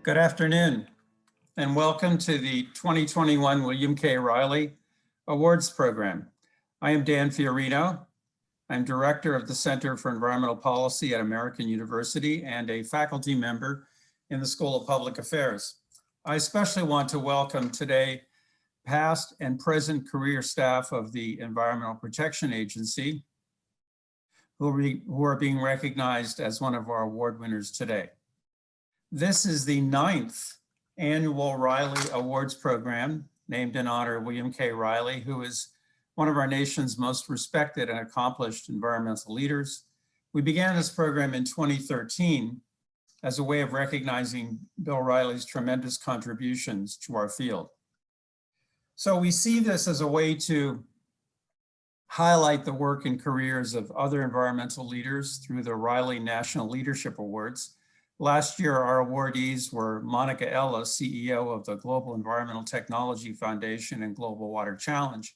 Good afternoon, and welcome to the 2021 William K. Reilly Awards Program. I am Dan Fiorino. I'm Director of the Center for Environmental Policy at American University and a faculty member in the School of Public Affairs. I especially want to welcome today past and present career staff of the Environmental Protection Agency who are being recognized as one of our award winners today. This is the 9th annual Reilly Awards program, named in honor of William K. Reilly, who is one of our nation's most respected and accomplished environmental leaders. We began this program in 2013 as a way of recognizing Bill Reilly's tremendous contributions to our field. So we see this as a way to highlight the work and careers of other environmental leaders through the Reilly National Leadership Awards. Last year, our awardees were Monica Ellis, CEO of the Global Environmental Technology Foundation and Global Water Challenge,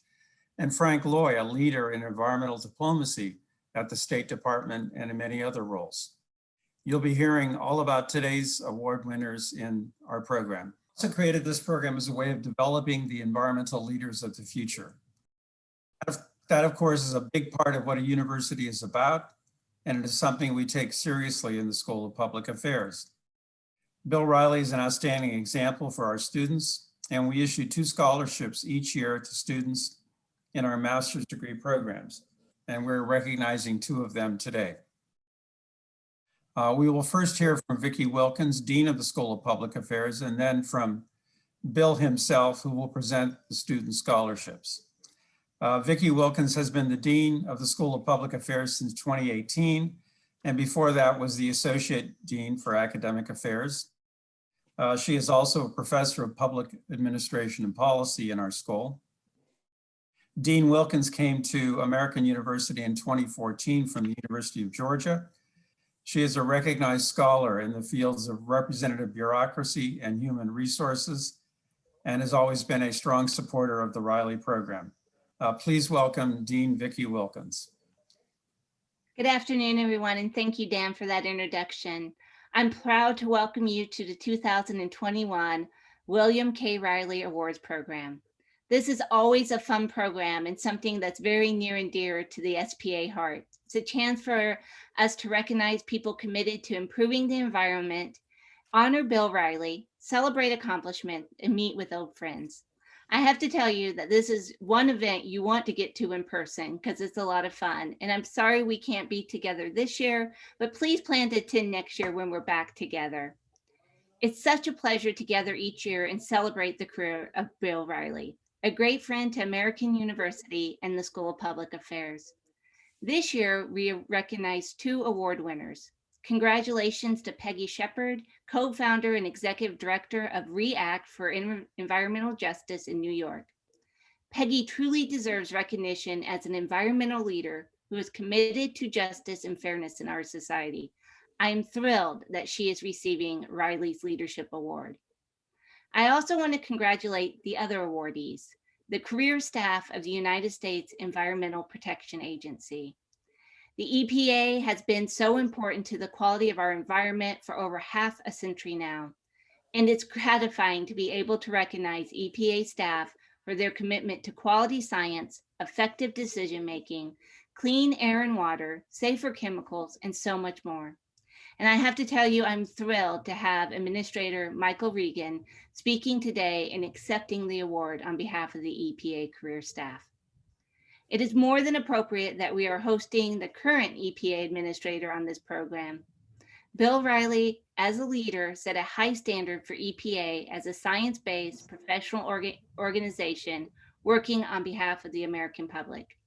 and Frank Loy, a leader in environmental diplomacy at the State Department and in many other roles. You'll be hearing all about today's award winners in our program. We also created this program as a way of developing the environmental leaders of the future. That, of course, is a big part of what a university is about, and it is something we take seriously in the School of Public Affairs. Bill Reilly is an outstanding example for our students, and we issue 2 scholarships each year to students in our master's degree programs, and we're recognizing 2 of them today. We will first hear from Vicki Wilkins, Dean of the School of Public Affairs, and then from Bill himself, who will present the student scholarships. Vicki Wilkins has been the Dean of the School of Public Affairs since 2018, and before that was the Associate Dean for Academic Affairs. She is also a Professor of Public Administration and Policy in our school. Dean Wilkins came to American University in 2014 from the University of Georgia. She is a recognized scholar in the fields of representative bureaucracy and human resources, and has always been a strong supporter of the Reilly program. Please welcome Dean Vicki Wilkins. Good afternoon, everyone, and thank you, Dan, for that introduction. I'm proud to welcome you to the 2021 William K. Reilly Awards program. This is always a fun program and something that's very near and dear to the SPA heart. It's a chance for us to recognize people committed to improving the environment, honor Bill Reilly, celebrate accomplishment, and meet with old friends. I have to tell you that this is one event you want to get to in person because it's a lot of fun. And I'm sorry we can't be together this year, but please plan to attend next year when we're back together. It's such a pleasure to gather each year and celebrate the career of Bill Reilly, a great friend to American University and the School of Public Affairs. This year, we recognize 2 award winners. Congratulations to Peggy Shepard, co-founder and executive director of REACT for Environmental Justice in New York. Peggy truly deserves recognition as an environmental leader who is committed to justice and fairness in our society. I am thrilled that she is receiving Reilly's Leadership Award. I also want to congratulate the other awardees, the career staff of the United States Environmental Protection Agency. The EPA has been so important to the quality of our environment for over half a century now, and it's gratifying to be able to recognize EPA staff for their commitment to quality science, effective decision-making, clean air and water, safer chemicals, and so much more. And I have to tell you, I'm thrilled to have Administrator Michael Regan speaking today and accepting the award on behalf of the EPA career staff. It is more than appropriate that we are hosting the current EPA administrator on this program. Bill Reilly, as a leader, set a high standard for EPA as a science-based professional organization working on behalf of the American public.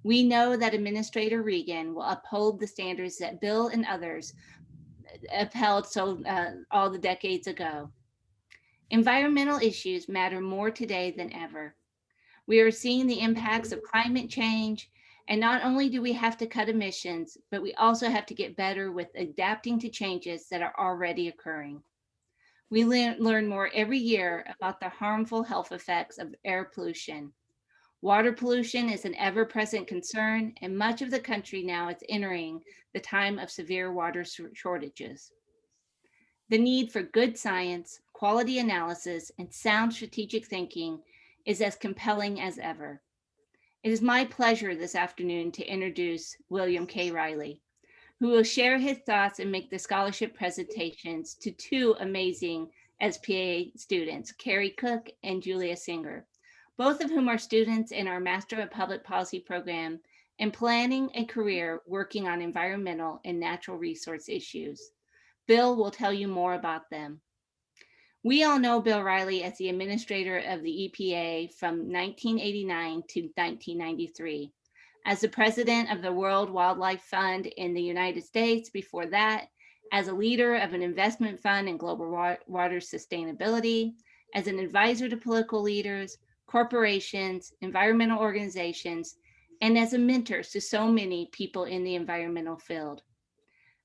We know that Administrator Regan will uphold the standards that Bill and others upheld all the decades ago. Environmental issues matter more today than ever. We are seeing the impacts of climate change, and not only do we have to cut emissions, but we also have to get better with adapting to changes that are already occurring. We learn more every year about the harmful health effects of air pollution. Water pollution is an ever-present concern, and much of the country now is entering the time of severe water shortages. The need for good science, quality analysis, and sound strategic thinking is as compelling as ever. It is my pleasure this afternoon to introduce William K. Reilly, who will share his thoughts and make the scholarship presentations to two amazing SPA students, Carrie Cook and Julia Singer, both of whom are students in our Master of Public Policy program and planning a career working on environmental and natural resource issues. Bill will tell you more about them. We all know Bill Reilly as the administrator of the EPA from 1989 to 1993. As the president of the World Wildlife Fund in the United States before that, as a leader of an investment fund in global water sustainability, as an advisor to political leaders, corporations, environmental organizations, and as a mentor to so many people in the environmental field.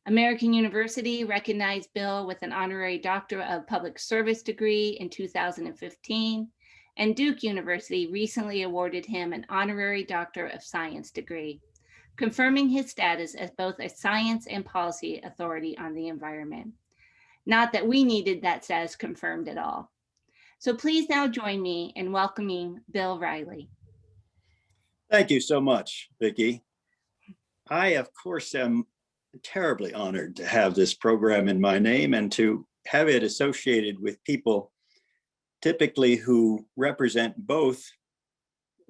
American University recognized Bill with an honorary Doctor of Public Service degree in 2015, and Duke University recently awarded him an honorary Doctor of Science degree, confirming his status as both a science and policy authority on the environment. Not that we needed that status confirmed at all. So please now join me in welcoming Bill Reilly. Thank you so much, Vicki. I, of course, am terribly honored to have this program in my name and to have it associated with people typically who represent both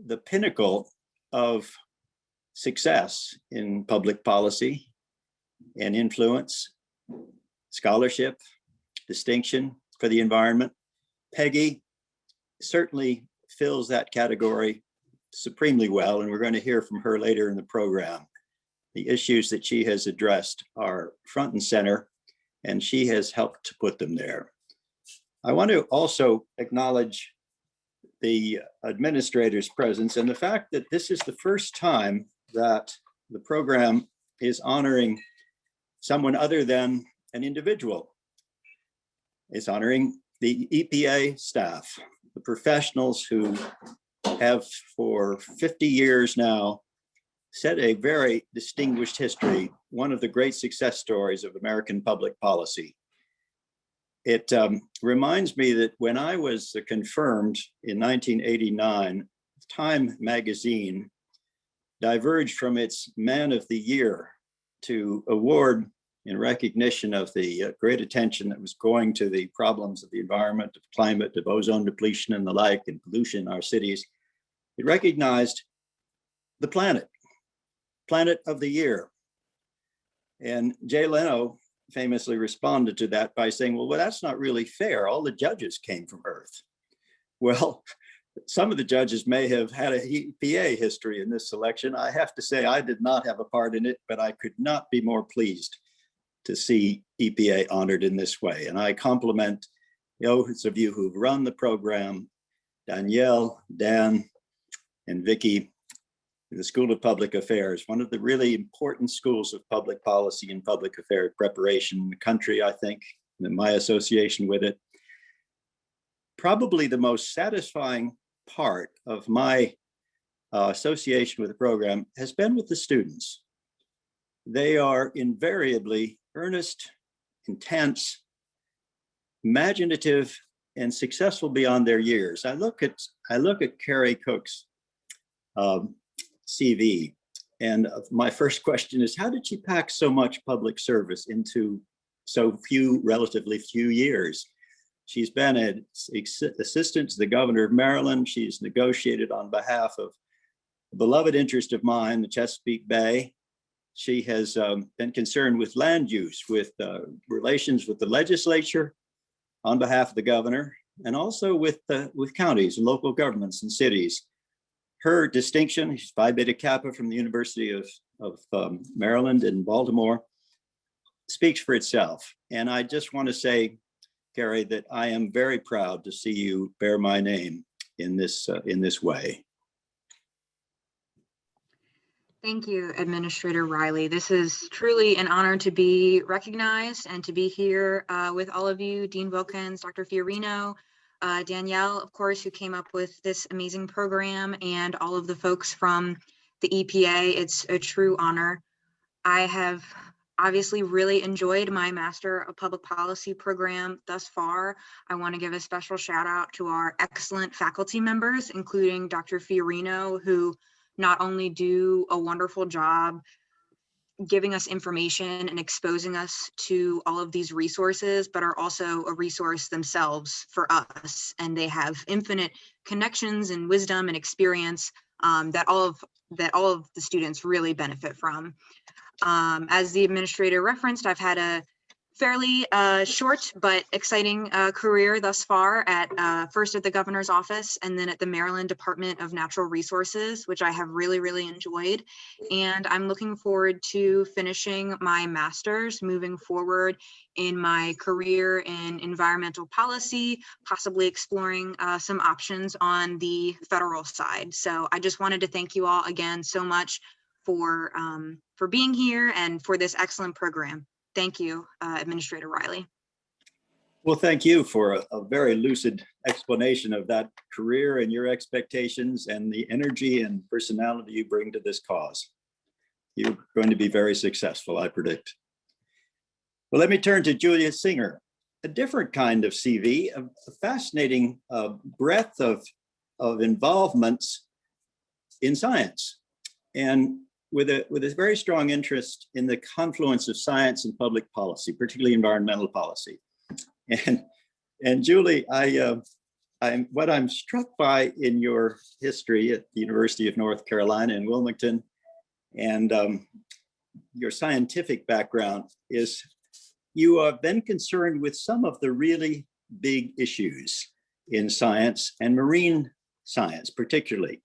the pinnacle of success in public policy and influence, scholarship, distinction for the environment. Peggy certainly fills that category supremely well, and we're going to hear from her later in the program. The issues that she has addressed are front and center, and she has helped to put them there. I want to also acknowledge the administrator's presence and the fact that this is the first time that the program is honoring someone other than an individual. It's honoring the EPA staff, the professionals who have for 50 years now set a very distinguished history, one of the great success stories of American public policy. It reminds me that when I was confirmed in 1989, Time magazine diverged from its Man of the Year to award in recognition of the great attention that was going to the problems of the environment, of climate, of ozone depletion and the like, and pollution in our cities. It recognized the planet of the year. And Jay Leno famously responded to that by saying, well, that's not really fair. All the judges came from Earth. Well, some of the judges may have had a EPA history in this selection. I have to say I did not have a part in it, but I could not be more pleased to see EPA honored in this way. And I compliment those of you who've run the program, Danielle, Dan, and Vicki, the School of Public Affairs, one of the really important schools of public policy and public affairs preparation in the country, I think, and my association with it. Probably the most satisfying part of my association with the program has been with the students. They are invariably earnest, intense, imaginative, and successful beyond their years. I look at Carrie Cook's CV, and my first question is, how did she pack so much public service into so relatively few years? She's been an assistant to the governor of Maryland. She's negotiated on behalf of a beloved interest of mine, the Chesapeake Bay. She has been concerned with land use, with relations with the legislature on behalf of the governor, and also with counties and local governments and cities. Her distinction, she's Phi Beta Kappa from the University of Maryland in Baltimore, speaks for itself. And I just want to say, Carrie, that I am very proud to see you bear my name in this way. Thank you, Administrator Reilly. This is truly an honor to be recognized and to be here with all of you, Dean Wilkins, Dr. Fiorino, Danielle, of course, who came up with this amazing program, and all of the folks from the EPA. It's a true honor. I have obviously really enjoyed my Master of Public Policy program thus far. I want to give a special shout out to our excellent faculty members, including Dr. Fiorino, who not only do a wonderful job giving us information and exposing us to all of these resources, but are also a resource themselves for us. And they have infinite connections and wisdom and experience that all of the students really benefit from. As the administrator referenced, I've had a fairly short but exciting career thus far at first at the governor's office and then at the Maryland Department of Natural Resources, which I have really enjoyed. And I'm looking forward to finishing my master's, moving forward in my career in environmental policy, possibly exploring some options on the federal side. So I just wanted to thank you all again so much for being here and for this excellent program. Thank you, Administrator Reilly. Well, thank you for a very lucid explanation of that career and your expectations and the energy and personality you bring to this cause. You're going to be very successful, I predict. Well, let me turn to Julia Singer, a different kind of CV, a fascinating breadth of involvements in science. And with a very strong interest in the confluence of science and public policy, particularly environmental policy. And Julie, what I'm struck by in your history at the University of North Carolina in Wilmington and your scientific background is you have been concerned with some of the really big issues in science and marine science particularly,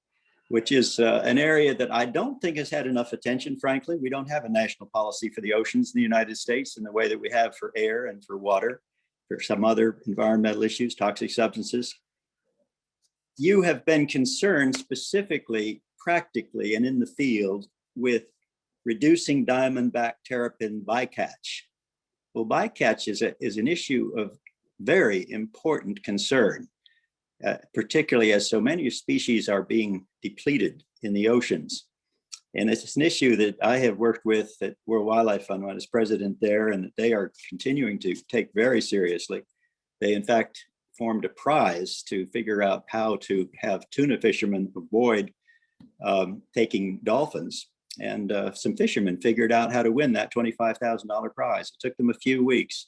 which is an area that I don't think has had enough attention, frankly. We don't have a national policy for the oceans in the United States in the way that we have for air and for water, for some other environmental issues, toxic substances. You have been concerned specifically, practically, and in the field with reducing diamondback terrapin bycatch. Well, bycatch is an issue of very important concern. Particularly as so many species are being depleted in the oceans. And it's an issue that I have worked with at World Wildlife Fund when I was president there, and they are continuing to take very seriously. They, in fact, formed a prize to figure out how to have tuna fishermen avoid taking dolphins. And some fishermen figured out how to win that $25,000 prize. It took them a few weeks.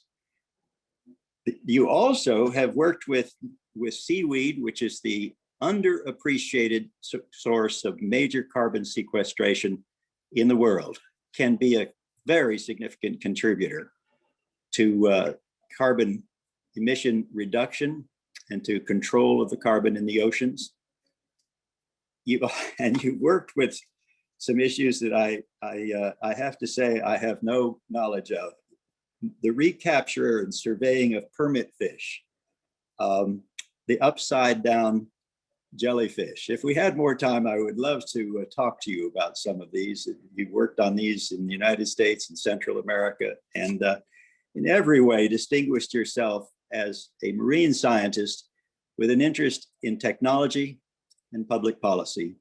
You also have worked with seaweed, which is the underappreciated source of major carbon sequestration in the world, can be a very significant contributor to carbon emission reduction and to control of the carbon in the oceans. You worked with some issues that I have to say I have no knowledge of. The recapture and surveying of permit fish, the upside down jellyfish. If we had more time, I would love to talk to you about some of these. You've worked on these in the United States and Central America, and in every way distinguished yourself as a marine scientist with an interest in technology and public policy.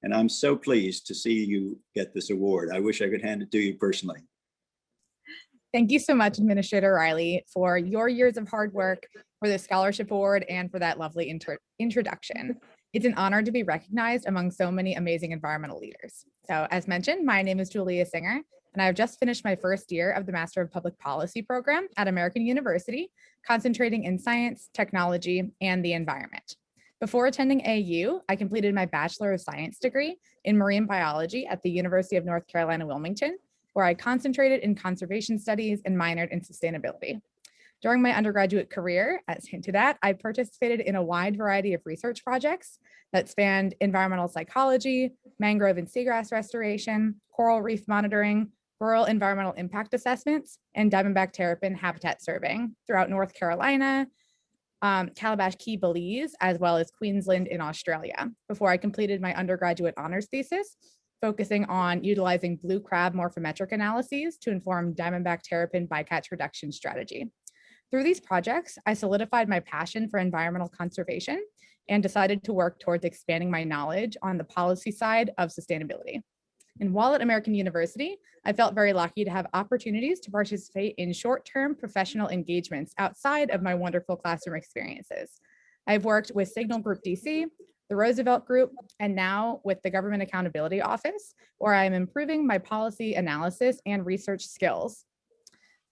And I'm so pleased to see you get this award. I wish I could hand it to you personally. Thank you so much, Administrator Reilly, for your years of hard work, for the scholarship award, and for that lovely introduction. It's an honor to be recognized among so many amazing environmental leaders. So as mentioned, my name is Julia Singer, and I've just finished my first year of the Master of Public Policy program at American University, concentrating in science, technology, and the environment. Before attending AU, I completed my Bachelor of Science degree in marine biology at the University of North Carolina, Wilmington, where I concentrated in conservation studies and minored in sustainability. During my undergraduate career, as hinted at, I participated in a wide variety of research projects that spanned environmental psychology, mangrove and seagrass restoration, coral reef monitoring, rural environmental impact assessments, and diamondback terrapin habitat surveying throughout North Carolina, Calabash Key, Belize, as well as Queensland in Australia, before I completed my undergraduate honors thesis, focusing on utilizing blue crab morphometric analyses to inform diamondback terrapin bycatch reduction strategy. Through these projects, I solidified my passion for environmental conservation and decided to work towards expanding my knowledge on the policy side of sustainability. And while at American University, I felt very lucky to have opportunities to participate in short-term professional engagements outside of my wonderful classroom experiences. I've worked with Signal Group DC, the Roosevelt Group, and now with the Government Accountability Office, where I am improving my policy analysis and research skills.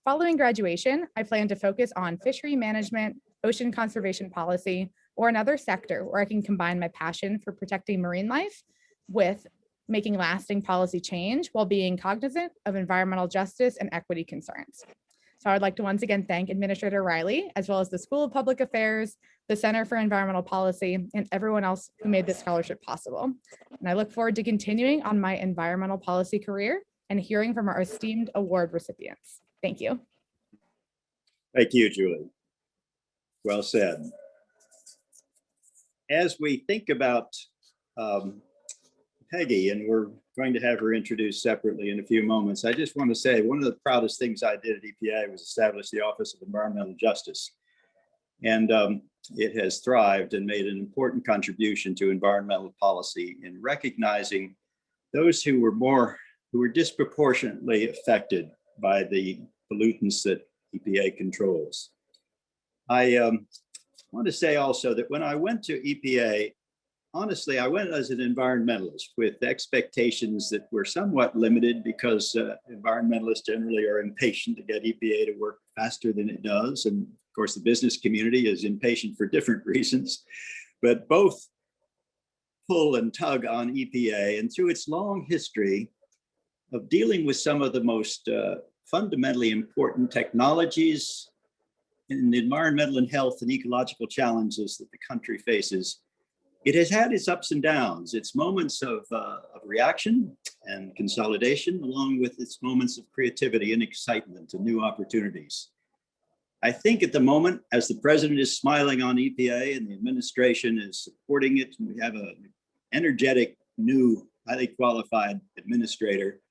Following graduation, I plan to focus on fishery management, ocean conservation policy, or another sector where I can combine my passion for protecting marine life with making lasting policy change while being cognizant of environmental justice and equity concerns. So I would like to once again thank Administrator Reilly, as well as the School of Public Affairs, the Center for Environmental Policy, and everyone else who made this scholarship possible. And I look forward to continuing on my environmental policy career and hearing from our esteemed award recipients. Thank you. Thank you, Julie. Well said. As we think about Peggy, and we're going to have her introduced separately in a few moments, I just want to say one of the proudest things I did at EPA was establish the Office of Environmental Justice. And it has thrived and made an important contribution to environmental policy in recognizing those who were disproportionately affected by the pollutants that EPA controls. I want to say also that when I went to EPA, honestly, I went as an environmentalist with expectations that were somewhat limited because environmentalists generally are impatient to get EPA to work faster than it does. And of course, the business community is impatient for different reasons, but both pull and tug on EPA. And through its long history of dealing with some of the most fundamentally important technologies in environmental and health and ecological challenges that the country faces, it has had its ups and downs, its moments of reaction and consolidation, along with its moments of creativity and excitement and new opportunities. I think at the moment, as the president is smiling on EPA and the administration is supporting it, and we have an energetic, new, highly qualified administrator,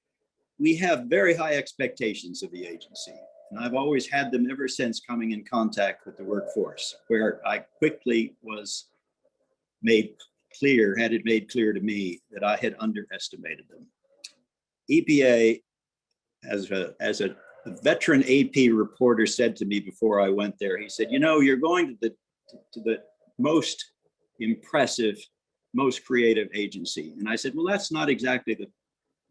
we have very high expectations of the agency. And I've always had them ever since coming in contact with the workforce, where I quickly was had it made clear to me that I had underestimated them. EPA, as a veteran AP reporter said to me before I went there, he said, you know, you're going to the most impressive, most creative agency. And I said, well, that's not exactly the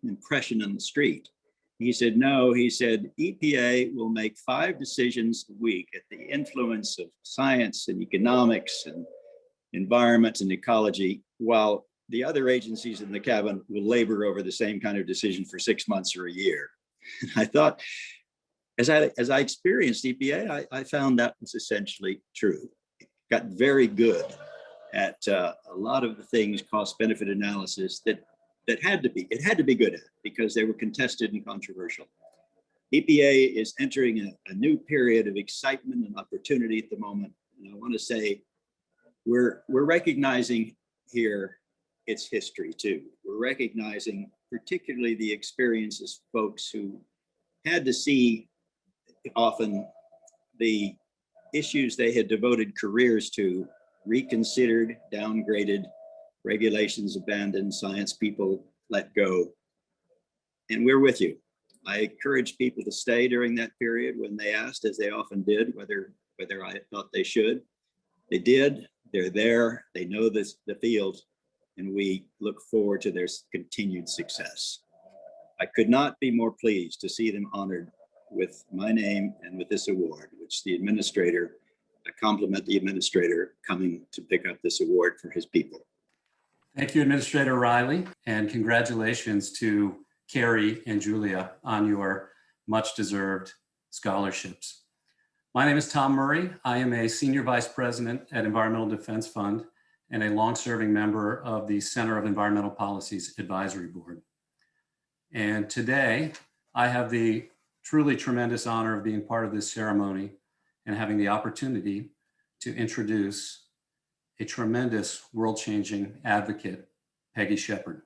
impression on the street. He said, no, he said, EPA will make 5 decisions a week at the influence of science and economics and environment and ecology, while the other agencies in the cabin will labor over the same kind of decision for 6 months or a year. And I thought, as I experienced EPA, I found that was essentially true. It got very good at a lot of the things, cost benefit analysis that it had to be good at because they were contested and controversial. EPA is entering a new period of excitement and opportunity at the moment. And I want to say, we're recognizing here its history too. We're recognizing particularly the experiences of folks who had to see often the issues they had devoted careers to reconsidered, downgraded, regulations abandoned, science people let go. And we're with you. I encourage people to stay during that period when they asked, as they often did, whether I thought they should. They did. They're there, they know the field, and we look forward to their continued success. I could not be more pleased to see them honored with my name and with this award, which the administrator, I compliment the administrator coming to pick up this award for his people. Thank you, Administrator Reilly, and congratulations to Carrie and Julia on your much-deserved scholarships. My name is Tom Murray. I am a Senior Vice President at Environmental Defense Fund and a long-serving member of the Center of Environmental Policy's Advisory Board. And today, I have the truly tremendous honor of being part of this ceremony and having the opportunity to introduce a tremendous world-changing advocate, Peggy Shepard.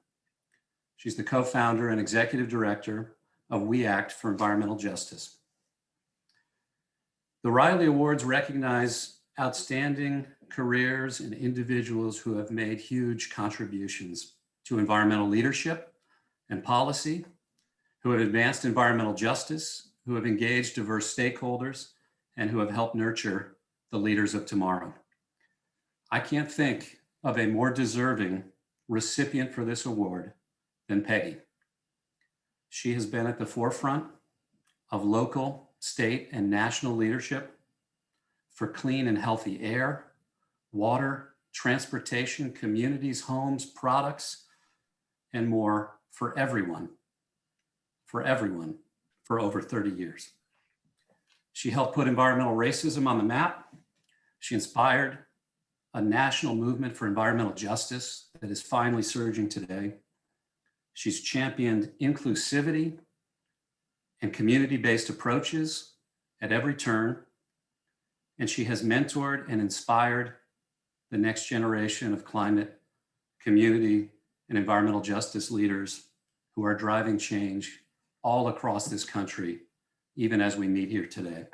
She's the co-founder and executive director of We Act for Environmental Justice. The Reilly Awards recognize outstanding careers and individuals who have made huge contributions to environmental leadership, and policy, who have advanced environmental justice, who have engaged diverse stakeholders, and who have helped nurture the leaders of tomorrow. I can't think of a more deserving recipient for this award than Peggy. She has been at the forefront of local, state, and national leadership for clean and healthy air, water, transportation, communities, homes, products, and more for everyone for over 30 years. She helped put environmental racism on the map. She inspired a national movement for environmental justice that is finally surging today. She's championed inclusivity and community-based approaches at every turn. And she has mentored and inspired the next generation of climate, community, and environmental justice leaders who are driving change all across this country, even as we meet here today.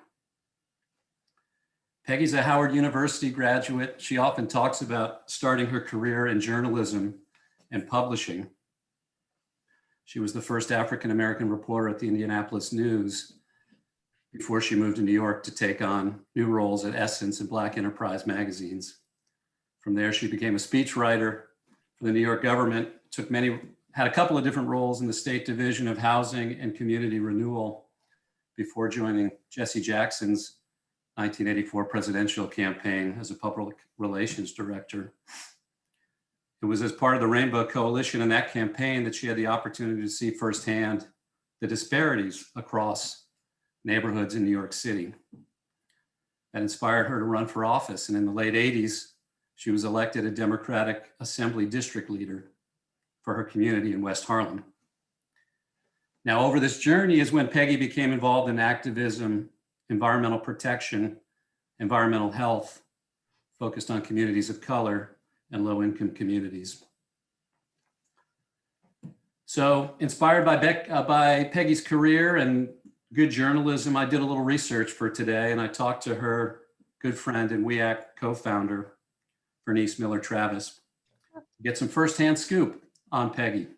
Peggy's a Howard University graduate. She often talks about starting her career in journalism and publishing. She was the first African-American reporter at the Indianapolis News before she moved to New York to take on new roles at Essence and Black Enterprise magazines. From there, she became a speechwriter for the New York government, had a couple of different roles in the State Division of Housing and Community Renewal before joining Jesse Jackson's 1984 presidential campaign as a public relations director. It was as part of the Rainbow Coalition in that campaign that she had the opportunity to see firsthand the disparities across neighborhoods in New York City. That inspired her to run for office. And in the late 80s, she was elected a Democratic Assembly district leader for her community in West Harlem. Now, over this journey is when Peggy became involved in activism, environmental protection, environmental health, focused on communities of color and low-income communities. So, inspired by Peggy's career and good journalism, I did a little research for today, and I talked to her good friend and WEAC co-founder, Bernice Miller-Travis, to get some firsthand scoop on Peggy.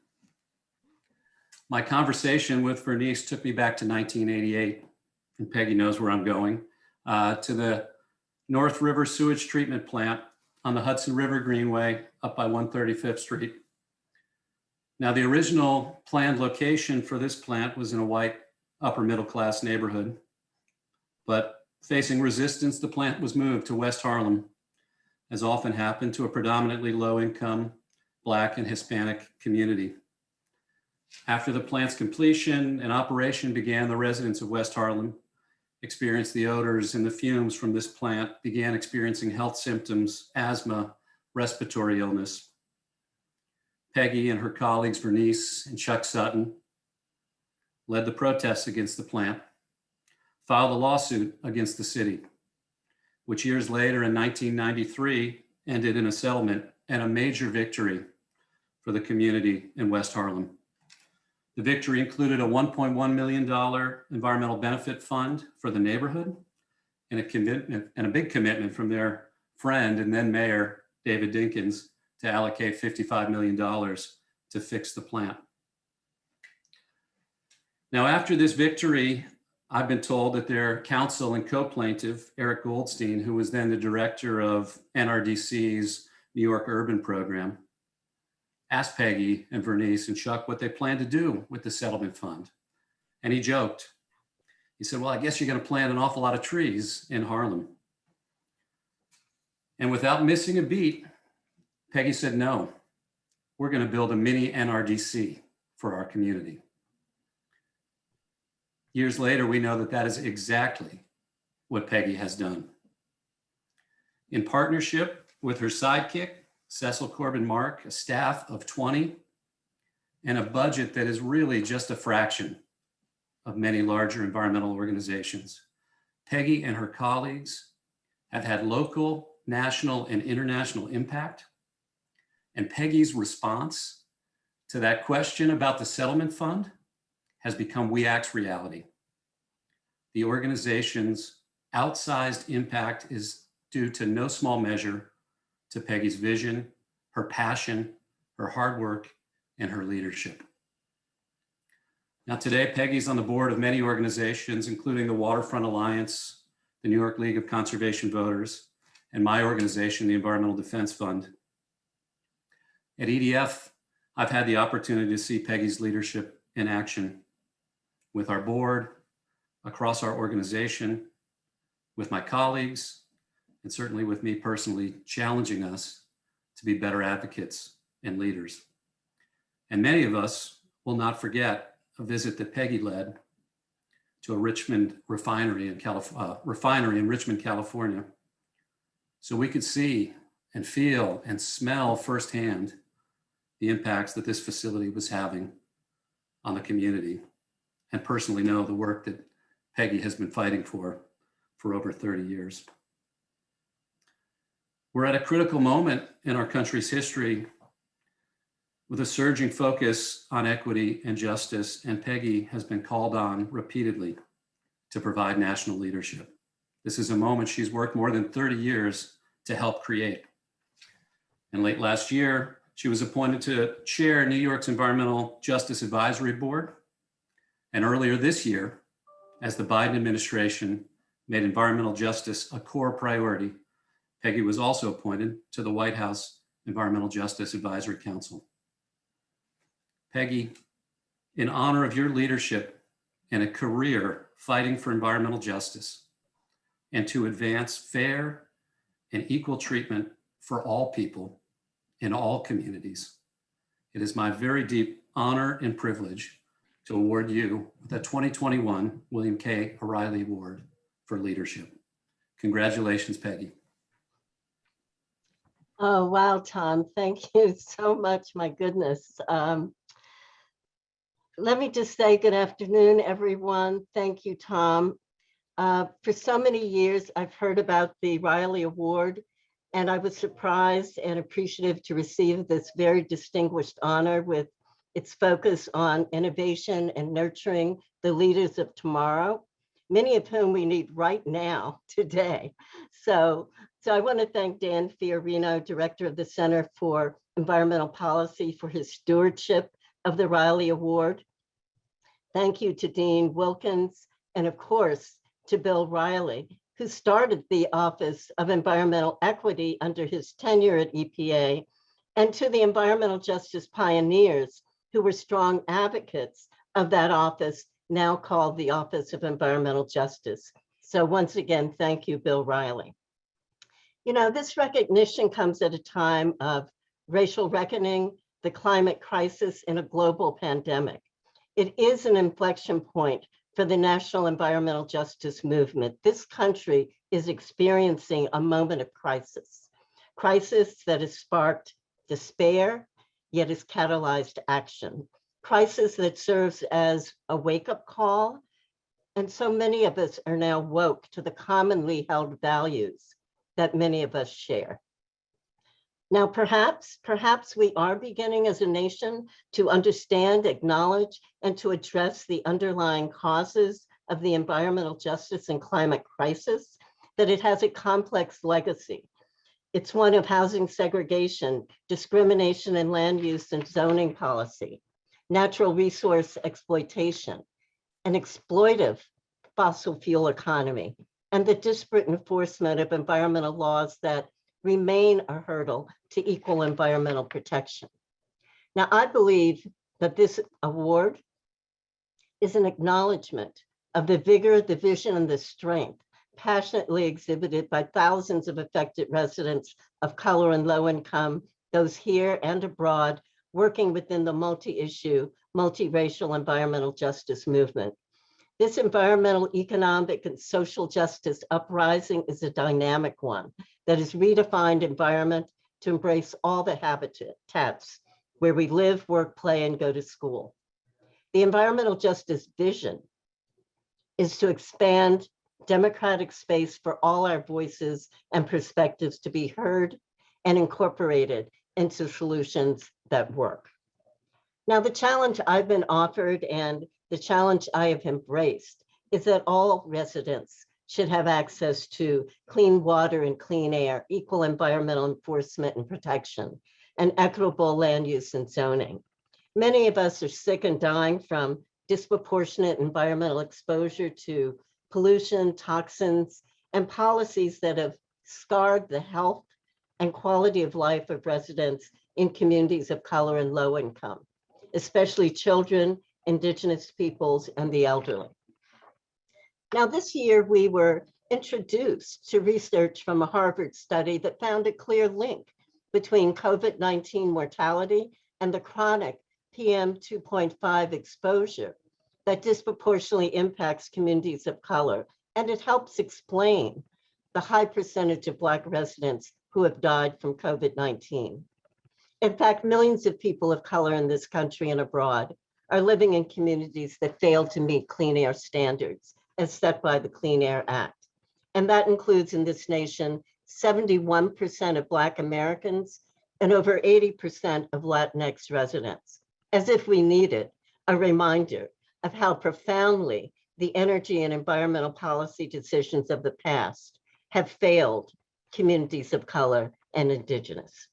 My conversation with Bernice took me back to 1988, and Peggy knows where I'm going, to the North River Sewage Treatment Plant on the Hudson River Greenway up by 135th Street. Now, the original planned location for this plant was in a white upper middle class neighborhood, but facing resistance, the plant was moved to West Harlem, as often happened, to a predominantly low income Black and Hispanic community. After the plant's completion and operation began, the residents of West Harlem experienced the odors and the fumes from this plant, began experiencing health symptoms, asthma, respiratory illness. Peggy and her colleagues, Bernice and Chuck Sutton, led the protests against the plant, filed a lawsuit against the city, which years later in 1993 ended in a settlement and a major victory for the community in West Harlem. The victory included a $1.1 million environmental benefit fund for the neighborhood and a big commitment from their friend and then mayor, David Dinkins, to allocate $55 million to fix the plant. Now, after this victory, I've been told that their counsel and co-plaintiff, Eric Goldstein, who was then the director of NRDC's New York Urban Program, asked Peggy and Bernice and Chuck what they planned to do with the settlement fund. And he joked. He said, well, I guess you're going to plant an awful lot of trees in Harlem. And without missing a beat, Peggy said, no, we're going to build a mini NRDC for our community. Years later, we know that that is exactly what Peggy has done. In partnership with her sidekick, Cecil Corbin Mark, a staff of 20, and a budget that is really just a fraction of many larger environmental organizations, Peggy and her colleagues have had local, national, and international impact. And Peggy's response to that question about the settlement fund has become WEAC's reality. The organization's outsized impact is due to no small measure to Peggy's vision, her passion, her hard work, and her leadership. Now today, Peggy's on the board of many organizations, including the Waterfront Alliance, the New York League of Conservation Voters, and my organization, the Environmental Defense Fund. At EDF, I've had the opportunity to see Peggy's leadership in action with our board, across our organization, with my colleagues, and certainly with me personally, challenging us to be better advocates and leaders. And many of us will not forget a visit that Peggy led to a Richmond refinery in Richmond, California, so we could see and feel and smell firsthand the impacts that this facility was having on the community, and personally know the work that Peggy has been fighting for over 30 years. We're at a critical moment in our country's history with a surging focus on equity and justice, and Peggy has been called on repeatedly to provide national leadership. This is a moment she's worked more than 30 years to help create. And late last year, she was appointed to chair New York's Environmental Justice Advisory Board. And earlier this year, as the Biden administration made environmental justice a core priority, Peggy was also appointed to the White House Environmental Justice Advisory Council. Peggy, in honor of your leadership and a career fighting for environmental justice and to advance fair and equal treatment for all people in all communities, it is my very deep honor and privilege to award you the 2021 William K. Reilly Award for Leadership. Congratulations, Peggy. Oh, wow, Tom, thank you so much. My goodness. Let me just say good afternoon, everyone. Thank you, Tom. For so many years, I've heard about the Reilly Award, and I was surprised and appreciative to receive this very distinguished honor with its focus on innovation and nurturing the leaders of tomorrow, many of whom we need right now, today. So I want to thank Dan Fiorino, Director of the Center for Environmental Policy, for his stewardship of the Reilly Award. Thank you to Dean Wilkins, and of course, to Bill Reilly, who started the Office of Environmental Equity under his tenure at EPA, and to the environmental justice pioneers who were strong advocates of that office, now called the Office of Environmental Justice. So once again, thank you, Bill Reilly. You know, this recognition comes at a time of racial reckoning, the climate crisis, and a global pandemic. It is an inflection point for the national environmental justice movement. This country is experiencing a moment of crisis that has sparked despair, yet has catalyzed action, crisis that serves as a wake-up call. And so many of us are now woke to the commonly held values that many of us share. Now, perhaps we are beginning as a nation to understand, acknowledge, and to address the underlying causes of the environmental justice and climate crisis, that it has a complex legacy. It's one of housing segregation, discrimination in land use and zoning policy, natural resource exploitation, an exploitive fossil fuel economy, and the disparate enforcement of environmental laws that remain a hurdle to equal environmental protection. Now, I believe that this award is an acknowledgement of the vigor, the vision, and the strength passionately exhibited by thousands of affected residents of color and low income, those here and abroad, working within the multi-issue, multiracial environmental justice movement. This environmental, economic, and social justice uprising is a dynamic one that has redefined environment to embrace all the habitats where we live, work, play, and go to school. The environmental justice vision is to expand democratic space for all our voices and perspectives to be heard and incorporated into solutions that work. Now, the challenge I've been offered and the challenge I have embraced is that all residents should have access to clean water and clean air, equal environmental enforcement and protection, and equitable land use and zoning. Many of us are sick and dying from disproportionate environmental exposure to pollution, toxins, and policies that have scarred the health and quality of life of residents in communities of color and low income, especially children, Indigenous peoples, and the elderly. Now, this year we were introduced to research from a Harvard study that found a clear link between COVID-19 mortality and the chronic PM 2.5 exposure that disproportionately impacts communities of color. And it helps explain the high percentage of Black residents who have died from COVID-19. In fact, millions of people of color in this country and abroad are living in communities that fail to meet clean air standards as set by the Clean Air Act. And that includes in this nation 71% of Black Americans and over 80% of Latinx residents, as if we needed a reminder of how profoundly the energy and environmental policy decisions of the past have failed communities of color and Indigenous.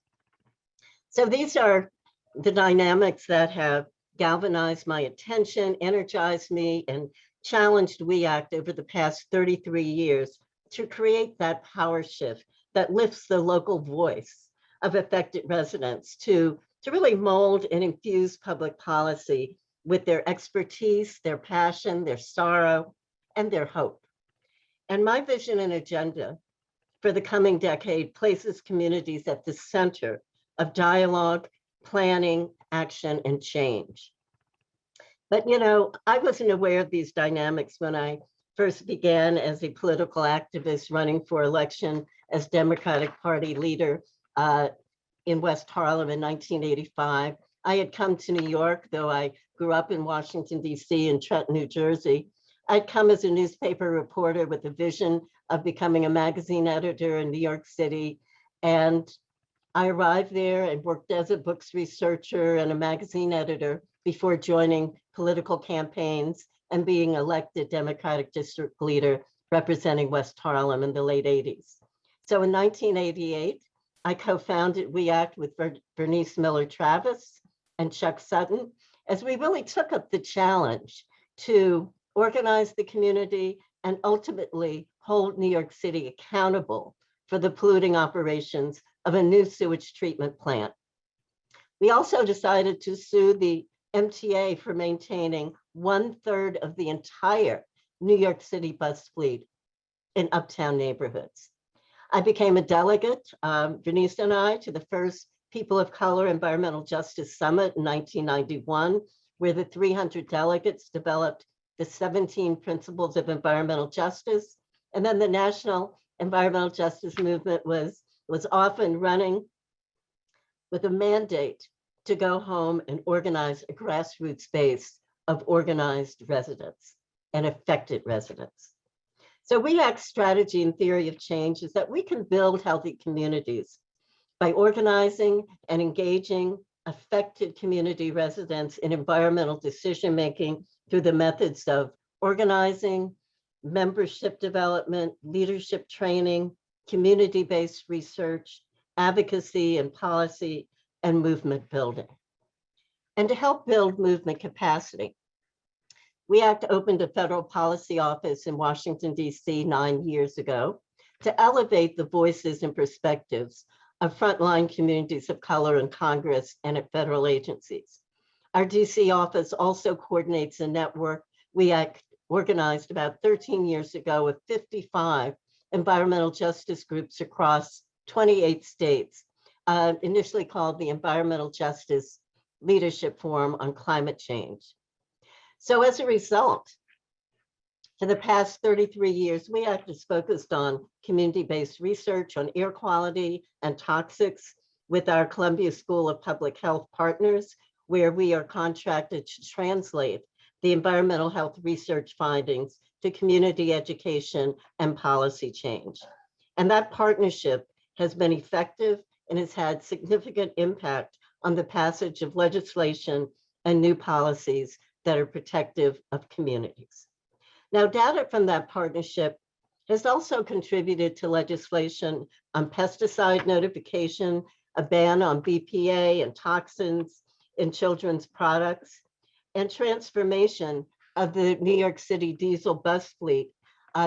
So these are the dynamics that have galvanized my attention, energized me, and challenged We Act over the past 33 years to create that power shift that lifts the local voice of affected residents to really mold and infuse public policy with their expertise, their passion, their sorrow, and their hope. And my vision and agenda for the coming decade places communities at the center of dialogue, planning, action, and change. But I wasn't aware of these dynamics when I first began as a political activist running for election as Democratic Party leader in West Harlem in 1985. I had come to New York, though I grew up in Washington, D.C. and Trenton, New Jersey. I'd come as a newspaper reporter with a vision of becoming a magazine editor in New York City. And I arrived there and worked as a books researcher and a magazine editor before joining political campaigns and being elected Democratic district leader representing West Harlem in the late 80s. So in 1988, I co-founded We Act with Bernice Miller-Travis and Chuck Sutton, as we really took up the challenge to organize the community and ultimately hold New York City accountable for the polluting operations of a new sewage treatment plant. We also decided to sue the MTA for maintaining 1/3 of the entire New York City bus fleet in uptown neighborhoods. I became a delegate, Bernice and I, to the first People of Color Environmental Justice Summit in 1991, where the 300 delegates developed the 17 principles of environmental justice. And then the National Environmental Justice Movement was off and running with a mandate to go home and organize a grassroots base of organized residents and affected residents. So We Act's strategy and theory of change is that we can build healthy communities by organizing and engaging affected community residents in environmental decision-making through the methods of organizing, membership development, leadership training, community-based research, advocacy and policy, and movement building. And to help build movement capacity, We Act opened a federal policy office in Washington, D.C. 9 years ago to elevate the voices and perspectives of frontline communities of color in Congress and at federal agencies. Our DC office also coordinates a network We Act organized about 13 years ago with 55 environmental justice groups across 28 states, initially called the Environmental Justice Leadership Forum on Climate Change. So as a result, for the past 33 years, We Act is focused on community-based research on air quality and toxics with our Columbia School of Public Health partners, where we are contracted to translate the environmental health research findings to community education and policy change. And that partnership has been effective and has had significant impact on the passage of legislation and new policies that are protective of communities. Now, data from that partnership has also contributed to legislation on pesticide notification, a ban on BPA and toxins in children's products, and transformation of the New York City diesel bus fleet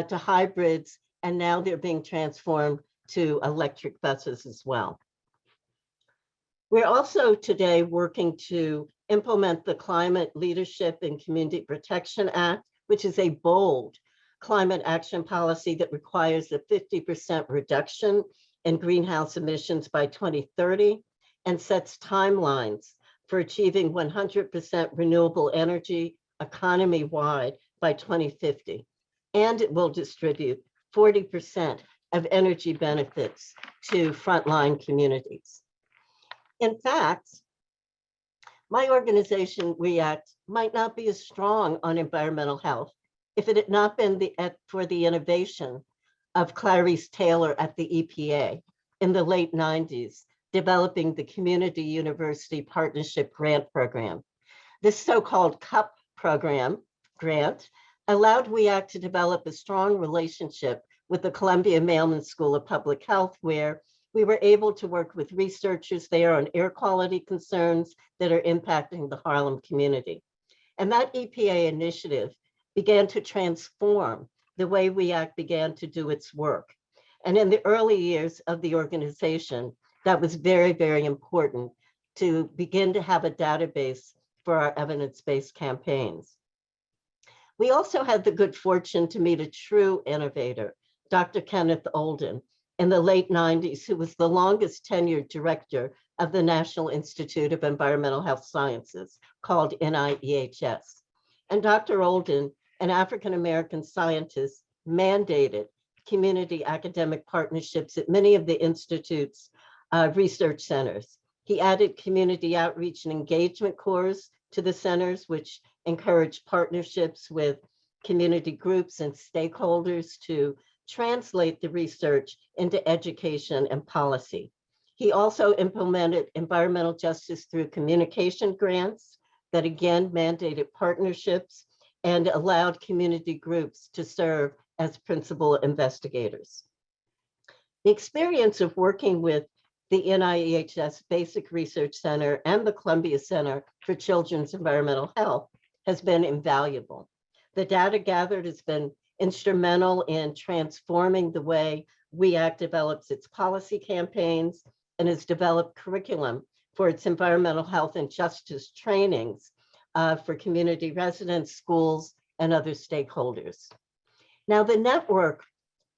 to hybrids, and now they're being transformed to electric buses as well. We're also today working to implement the Climate Leadership and Community Protection Act, which is a bold climate action policy that requires a 50% reduction in greenhouse emissions by 2030 and sets timelines for achieving 100% renewable energy economy-wide by 2050. And it will distribute 40% of energy benefits to frontline communities. In fact, my organization, REACT, might not be as strong on environmental health if it had not been for the innovation of Clarice Taylor at the EPA in the late 90s, developing the Community University Partnership Grant Program. This so-called CUP program grant allowed REACT to develop a strong relationship with the Columbia Mailman School of Public Health, where we were able to work with researchers there on air quality concerns that are impacting the Harlem community. And that EPA initiative began to transform the way REACT began to do its work. And in the early years of the organization, that was very, very important to begin to have a database for our evidence-based campaigns. We also had the good fortune to meet a true innovator, Dr. Kenneth Olden, in the late 90s, who was the longest tenured director of the National Institute of Environmental Health Sciences, called NIEHS. And Dr. Olden, an African-American scientist, mandated community academic partnerships at many of the Institute's research centers. He added community outreach and engagement cores to the centers, which encouraged partnerships with community groups and stakeholders to translate the research into education and policy. He also implemented environmental justice through communication grants that again mandated partnerships and allowed community groups to serve as principal investigators. The experience of working with the NIEHS Basic Research Center and the Columbia Center for Children's Environmental Health has been invaluable. The data gathered has been instrumental in transforming the way REACT develops its policy campaigns and has developed curriculum for its environmental health and justice trainings for community residents, schools, and other stakeholders. Now, the network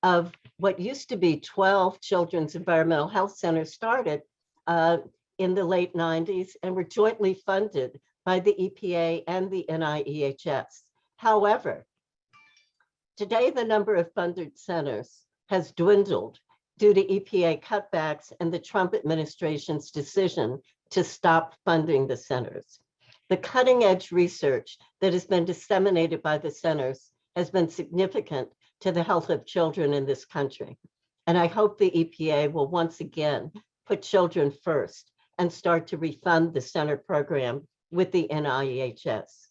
of what used to be 12 children's environmental health centers started in the late 90s and were jointly funded by the EPA and the NIEHS. However, today the number of funded centers has dwindled due to EPA cutbacks and the Trump administration's decision to stop funding the centers. The cutting edge research that has been disseminated by the centers has been significant to the health of children in this country. And I hope the EPA will once again put children first and start to refund the center program with the NIEHS.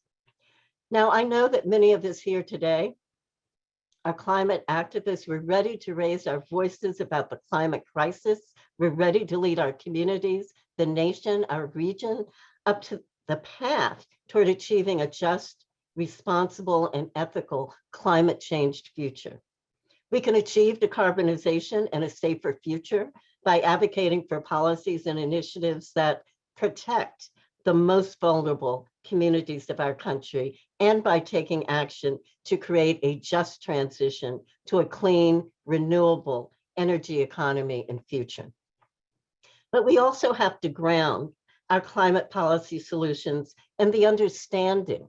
Now, I know that many of us here today are climate activists. We're ready to raise our voices about the climate crisis. We're ready to lead our communities, the nation, our region, up to the path toward achieving a just, responsible, and ethical climate change future. We can achieve decarbonization and a safer future by advocating for policies and initiatives that protect the most vulnerable communities of our country, and by taking action to create a just transition to a clean, renewable energy economy and future. But we also have to ground our climate policy solutions in the understanding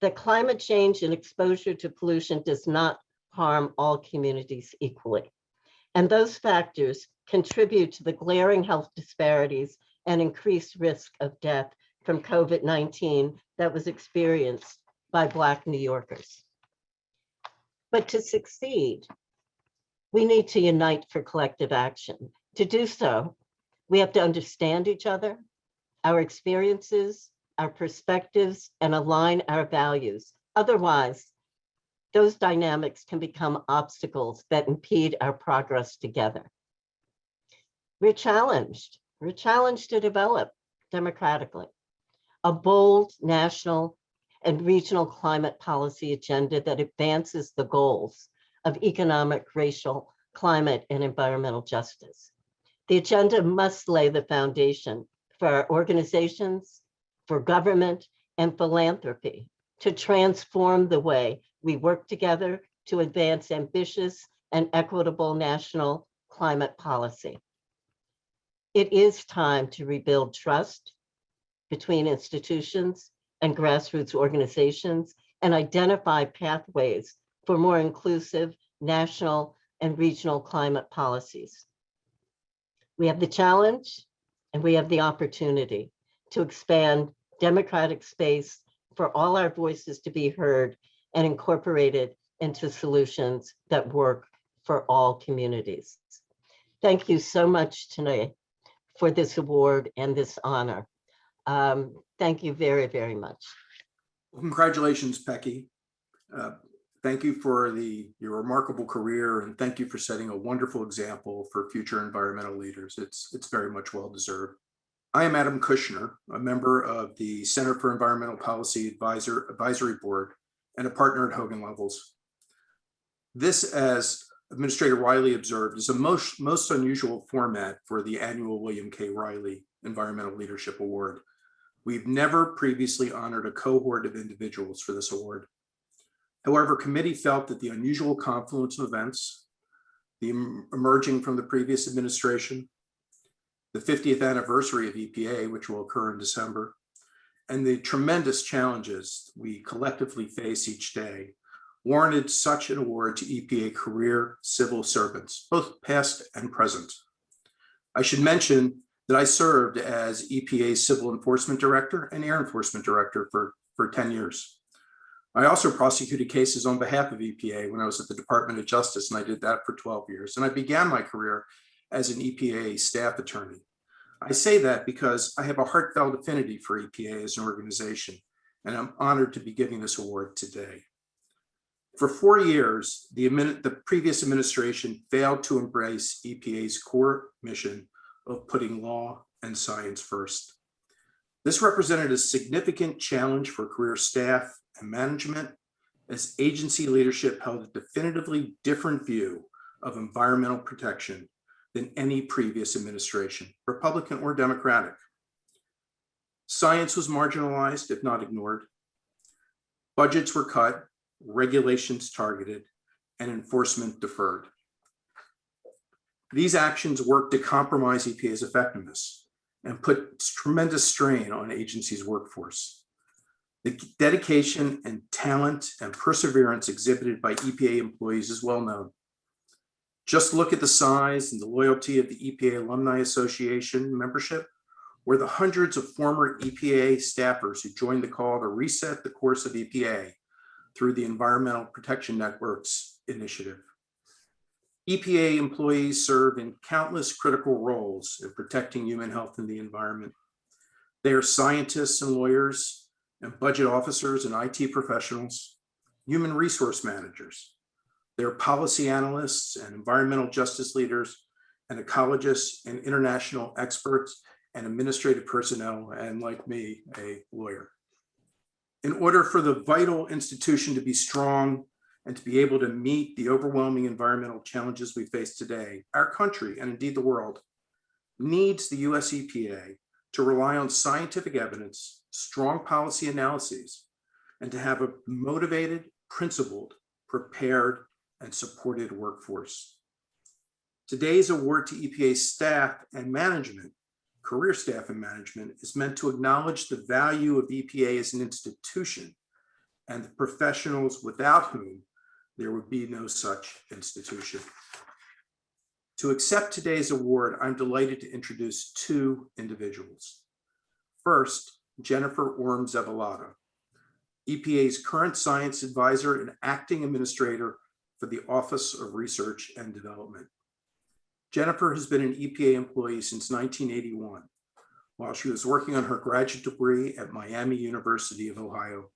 that climate change and exposure to pollution does not harm all communities equally. And those factors contribute to the glaring health disparities and increased risk of death from COVID-19 that was experienced by Black New Yorkers. But to succeed, we need to unite for collective action. To do so, we have to understand each other, our experiences, our perspectives, and align our values. Otherwise, those dynamics can become obstacles that impede our progress together. We're challenged to develop democratically a bold national and regional climate policy agenda that advances the goals of economic, racial, climate, and environmental justice. The agenda must lay the foundation for our organizations, for government, and philanthropy to transform the way we work together to advance ambitious and equitable national climate policy. It is time to rebuild trust between institutions and grassroots organizations and identify pathways for more inclusive national and regional climate policies. We have the challenge and we have the opportunity to expand democratic space for all our voices to be heard and incorporated into solutions that work for all communities. Thank you so much tonight for this award and this honor. Thank you very, very much. Well, congratulations, Peggy. Thank you for your remarkable career, and thank you for setting a wonderful example for future environmental leaders. It's very much well-deserved. I am Adam Kushner, a member of the Center for Environmental Policy Advisory Board and a partner at Hogan Lovells. This, as Administrator Reilly observed, is a most unusual format for the annual William K. Reilly Environmental Leadership Award. We've never previously honored a cohort of individuals for this award. However, committee felt that the unusual confluence of events, the emerging from the previous administration, the 50th anniversary of EPA, which will occur in December, and the tremendous challenges we collectively face each day warranted such an award to EPA career civil servants, both past and present. I should mention that I served as EPA's Civil Enforcement Director and Air Enforcement Director for 10 years. I also prosecuted cases on behalf of EPA when I was at the Department of Justice, and I did that for 12 years. And I began my career as an EPA staff attorney. I say that because I have a heartfelt affinity for EPA as an organization, and I'm honored to be giving this award today. For 4 years, the previous administration failed to embrace EPA's core mission of putting law and science first. This represented a significant challenge for career staff and management, as agency leadership held a definitively different view of environmental protection than any previous administration, Republican or Democratic. Science was marginalized, if not ignored. Budgets were cut, regulations targeted, and enforcement deferred. These actions worked to compromise EPA's effectiveness and put tremendous strain on agency's workforce. The dedication and talent and perseverance exhibited by EPA employees is well known. Just look at the size and the loyalty of the EPA Alumni Association membership, or the hundreds of former EPA staffers who joined the call to reset the course of EPA through the Environmental Protection Network's initiative. EPA employees serve in countless critical roles in protecting human health and the environment. They are scientists and lawyers and budget officers and IT professionals, human resource managers. They're policy analysts and environmental justice leaders and ecologists and international experts and administrative personnel, and like me, a lawyer. In order for the vital institution to be strong and to be able to meet the overwhelming environmental challenges we face today, our country, and indeed the world, needs the US EPA to rely on scientific evidence, strong policy analyses, and to have a motivated, principled, prepared, and supported workforce. Today's award to EPA staff and management, career staff and management, is meant to acknowledge the value of EPA as an institution and the professionals without whom there would be no such institution. To accept today's award, I'm delighted to introduce two individuals. First, Jennifer Orme-Zavalata, EPA's current science advisor and acting administrator for the Office of Research and Development. Jennifer has been an EPA employee since 1981, while she was working on her graduate degree at Miami University of Ohio.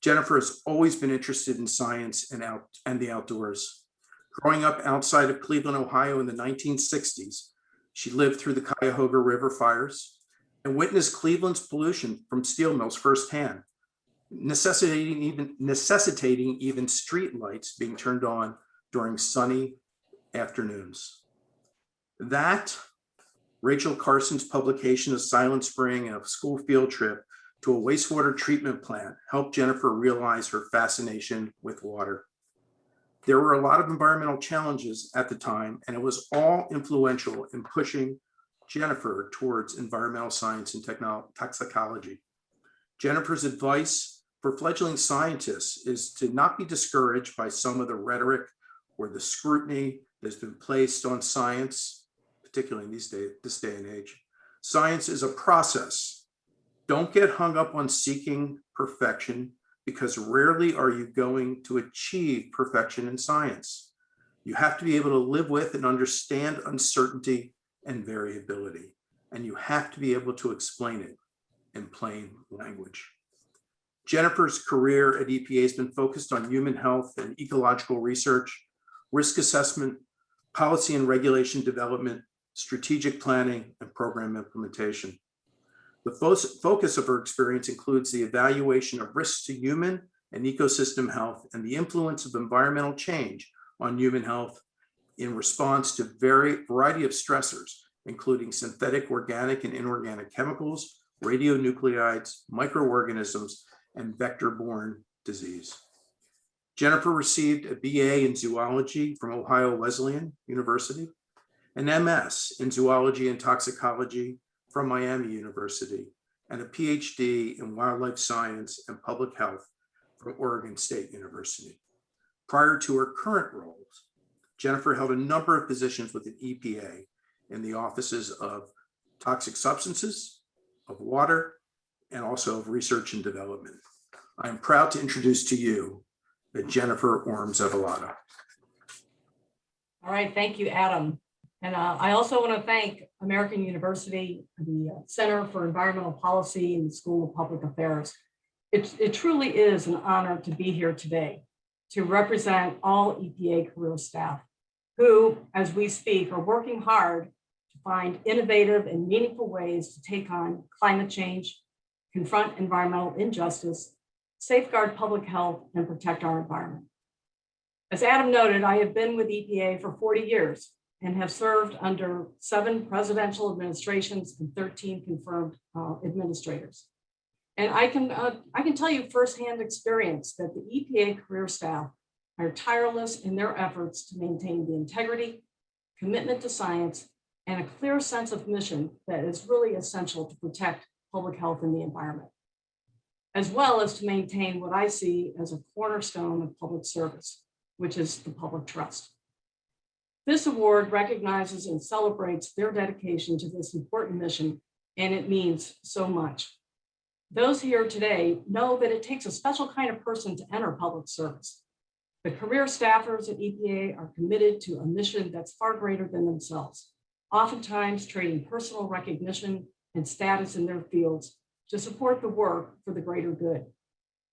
Jennifer has always been interested in science and the outdoors. Growing up outside of Cleveland, Ohio in the 1960s, she lived through the Cuyahoga River fires and witnessed Cleveland's pollution from steel mills firsthand, necessitating even street lights being turned on during sunny afternoons. That, Rachel Carson's publication of Silent Spring and a school field trip to a wastewater treatment plant helped Jennifer realize her fascination with water. There were a lot of environmental challenges at the time, and it was all influential in pushing Jennifer towards environmental science and toxicology. Jennifer's advice for fledgling scientists is to not be discouraged by some of the rhetoric or the scrutiny that's been placed on science, particularly in this day and age. Science is a process. Don't get hung up on seeking perfection, because rarely are you going to achieve perfection in science. You have to be able to live with and understand uncertainty and variability, and you have to be able to explain it in plain language. Jennifer's career at EPA has been focused on human health and ecological research, risk assessment, policy and regulation development, strategic planning, and program implementation. The focus of her experience includes the evaluation of risks to human and ecosystem health and the influence of environmental change on human health in response to variety of stressors, including synthetic, organic, and inorganic chemicals, radionuclides, microorganisms, and vector-borne disease. Jennifer received a BA in zoology from Ohio Wesleyan University, an MS in zoology and toxicology from Miami University, and a PhD in wildlife science and public health from Oregon State University. Prior to her current roles, Jennifer held a number of positions with the EPA in the offices of toxic substances, of water, and also of research and development. I am proud to introduce to you Jennifer Orme-Zavalata. All right, thank you, Adam. And I also want to thank American University, the Center for Environmental Policy and the School of Public Affairs. It truly is an honor to be here today to represent all EPA career staff who, as we speak, are working hard to find innovative and meaningful ways to take on climate change, confront environmental injustice, safeguard public health, and protect our environment. As Adam noted, I have been with EPA for 40 years and have served under 7 presidential administrations and 13 confirmed administrators. And I can tell you firsthand experience that the EPA career staff are tireless in their efforts to maintain the integrity, commitment to science, and a clear sense of mission that is really essential to protect public health and the environment, as well as to maintain what I see as a cornerstone of public service, which is the public trust. This award recognizes and celebrates their dedication to this important mission, and it means so much. Those here today know that it takes a special kind of person to enter public service. The career staffers at EPA are committed to a mission that's far greater than themselves, oftentimes trading personal recognition and status in their fields to support the work for the greater good.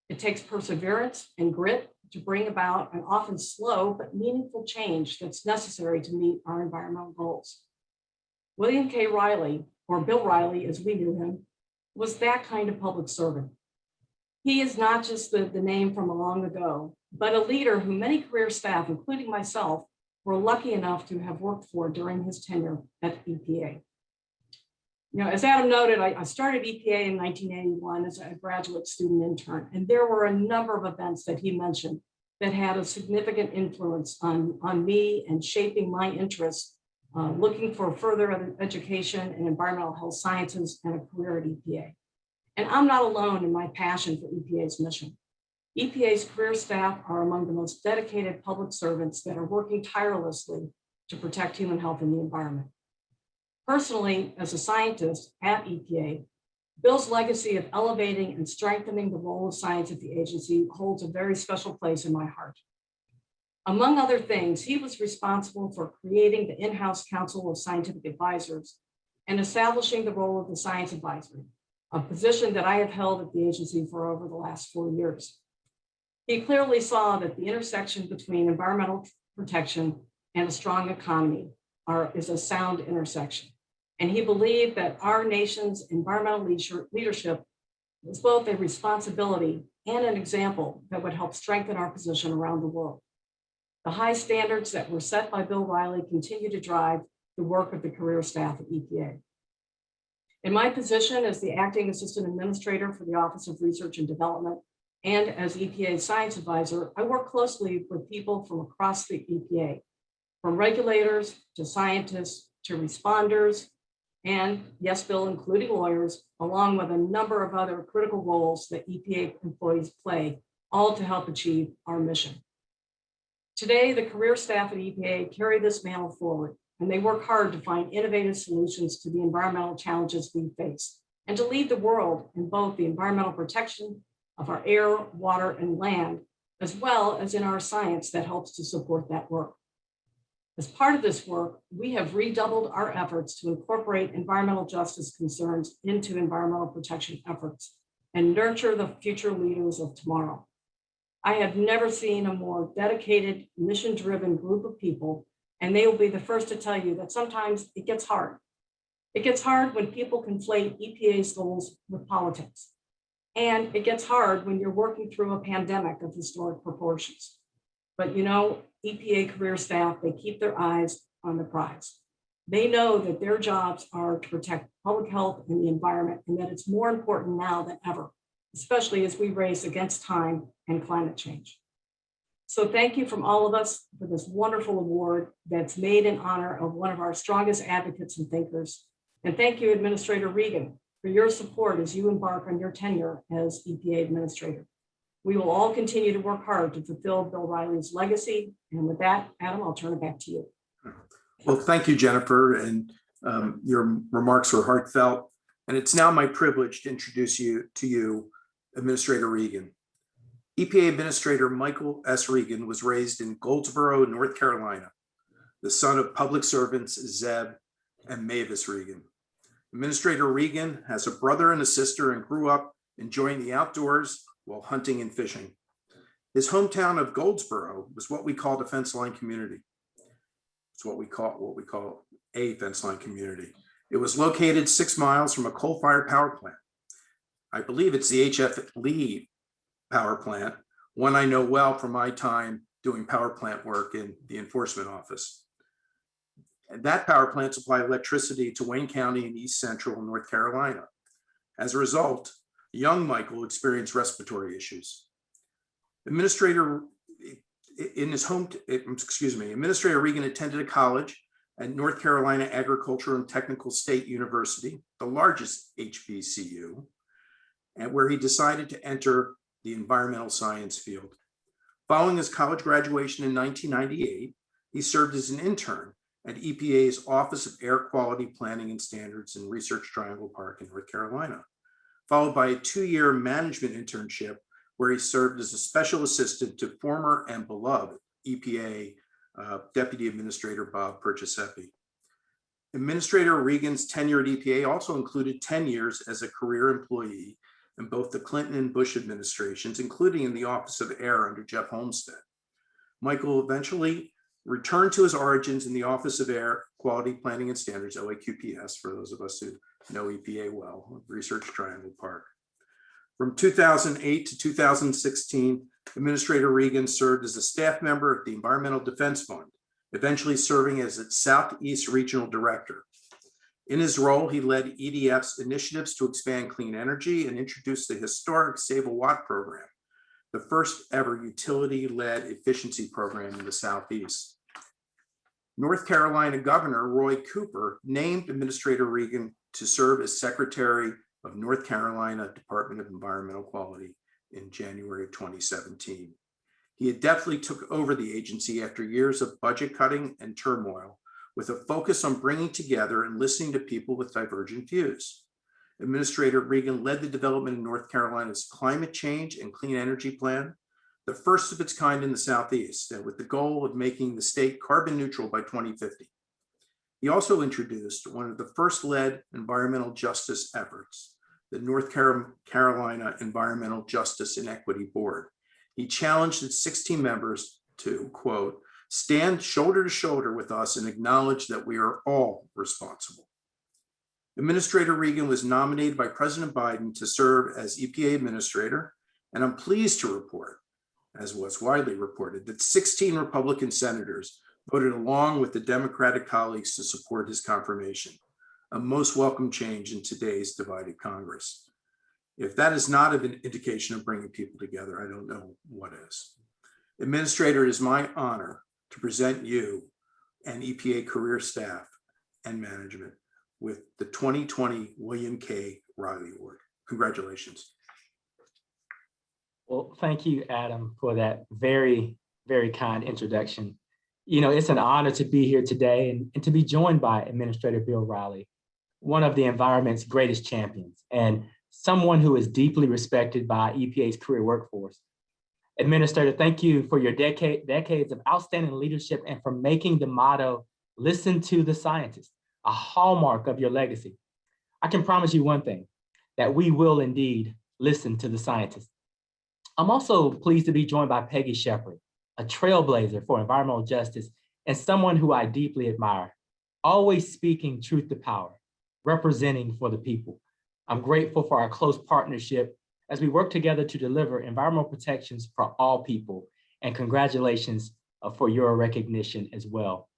It takes perseverance and grit to bring about an often slow but meaningful change that's necessary to meet our environmental goals. William K. Reilly, or Bill Reilly as we knew him, was that kind of public servant. He is not just the name from long ago, but a leader who many career staff, including myself, were lucky enough to have worked for during his tenure at EPA. You know, as Adam noted, I started EPA in 1981 as a graduate student intern, and there were a number of events that he mentioned that had a significant influence on me and shaping my interests, looking for further education in environmental health sciences and a career at EPA. And I'm not alone in my passion for EPA's mission. EPA's career staff are among the most dedicated public servants that are working tirelessly to protect human health and the environment. Personally, as a scientist at EPA, Bill's legacy of elevating and strengthening the role of science at the agency holds a very special place in my heart. Among other things, he was responsible for creating the in-house Council of Scientific Advisors and establishing the role of the Science Advisory, a position that I have held at the agency for over the last 4 years. He clearly saw that the intersection between environmental protection and a strong economy is a sound intersection. And he believed that our nation's environmental leadership is both a responsibility and an example that would help strengthen our position around the world. The high standards that were set by Bill Reilly continue to drive the work of the career staff at EPA. In my position as the Acting Assistant Administrator for the Office of Research and Development and as EPA Science Advisor, I work closely with people from across the EPA, from regulators to scientists to responders, and yes, Bill, including lawyers, along with a number of other critical roles that EPA employees play, all to help achieve our mission. Today, the career staff at EPA carry this mantle forward, and they work hard to find innovative solutions to the environmental challenges we face and to lead the world in both the environmental protection of our air, water, and land, as well as in our science that helps to support that work. As part of this work, we have redoubled our efforts to incorporate environmental justice concerns into environmental protection efforts and nurture the future leaders of tomorrow. I have never seen a more dedicated, mission-driven group of people, and they will be the first to tell you that sometimes it gets hard. It gets hard when people conflate EPA's goals with politics. And it gets hard when you're working through a pandemic of historic proportions. But you know, EPA career staff, they keep their eyes on the prize. They know that their jobs are to protect public health and the environment, and that it's more important now than ever, especially as we race against time and climate change. So thank you from all of us for this wonderful award that's made in honor of one of our strongest advocates and thinkers. And thank you, Administrator Regan, for your support as you embark on your tenure as EPA Administrator. We will all continue to work hard to fulfill Bill Reilly's legacy. And with that, Adam, I'll turn it back to you. Well, thank you, Jennifer, and your remarks were heartfelt. And it's now my privilege to introduce you to Administrator Regan. EPA Administrator Michael S. Regan was raised in Goldsboro, North Carolina, the son of public servants Zeb and Mavis Regan. Administrator Regan has a brother and a sister and grew up enjoying the outdoors while hunting and fishing. His hometown of Goldsboro was what we call a fence line community. It's what we call a fence line community. It was located 6 miles from a coal-fired power plant. I believe it's the H.F. Lee power plant, one I know well from my time doing power plant work in the enforcement office. And that power plant supplied electricity to Wayne County in East Central North Carolina. As a result, young Michael experienced respiratory issues. Administrator Regan attended a college at North Carolina Agricultural and Technical State University, the largest HBCU, and where he decided to enter the environmental science field. Following his college graduation in 1998, he served as an intern at EPA's Office of Air Quality Planning and Standards in Research Triangle Park in North Carolina, followed by a 2-year management internship where he served as a special assistant to former and beloved EPA Deputy Administrator Bob Perciasepe. Administrator Regan's tenure at EPA also included 10 years as a career employee in both the Clinton and Bush administrations, including in the Office of Air under Jeff Homestead. Michael eventually returned to his origins in the Office of Air Quality Planning and Standards, OAQPS, for those of us who know EPA well, Research Triangle Park. From 2008 to 2016, Administrator Regan served as a staff member at the Environmental Defense Fund, eventually serving as its Southeast Regional Director. In his role, he led EDF's initiatives to expand clean energy and introduced the historic Save a Watt program, the first ever utility-led efficiency program in the Southeast. North Carolina Governor Roy Cooper named Administrator Regan to serve as Secretary of North Carolina Department of Environmental Quality in January 2017. He adeptly took over the agency after years of budget cutting and turmoil, with a focus on bringing together and listening to people with divergent views. Administrator Regan led the development of North Carolina's climate change and clean energy plan, the first of its kind in the Southeast, and with the goal of making the state carbon neutral by 2050. He also introduced one of the first led environmental justice efforts, the North Carolina Environmental Justice and Equity Board. He challenged its 16 members to, quote, stand shoulder to shoulder with us and acknowledge that we are all responsible. Administrator Regan was nominated by President Biden to serve as EPA Administrator And I'm pleased to report, as was widely reported, that 16 Republican senators voted along with the Democratic colleagues to support his confirmation, a most welcome change in today's divided Congress. If that is not an indication of bringing people together, I don't know what is. Administrator, it is my honor to present you and EPA career staff and management with the 2020 William K. Reilly Award. Congratulations. Well, thank you, Adam, for that very, very kind introduction. You know, it's an honor to be here today and to be joined by Administrator Bill Reilly, one of the environment's greatest champions and someone who is deeply respected by EPA's career workforce. Administrator, thank you for your decades of outstanding leadership and for making the motto, "Listen to the scientists," a hallmark of your legacy. I can promise you one thing, that we will indeed listen to the scientists. I'm also pleased to be joined by Peggy Shepard, a trailblazer for environmental justice and someone who I deeply admire, always speaking truth to power, representing for the people. I'm grateful for our close partnership as we work together to deliver environmental protections for all people, and congratulations for your recognition as well.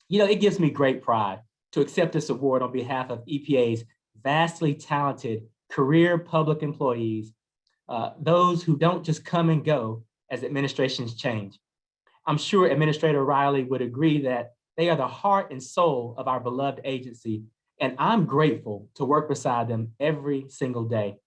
You know, it gives me great pride to accept this award on behalf of EPA's vastly talented career public employees, those who don't just come and go as administrations change. I'm sure Administrator Reilly would agree that they are the heart and soul of our beloved agency, and I'm grateful to work beside them every single day.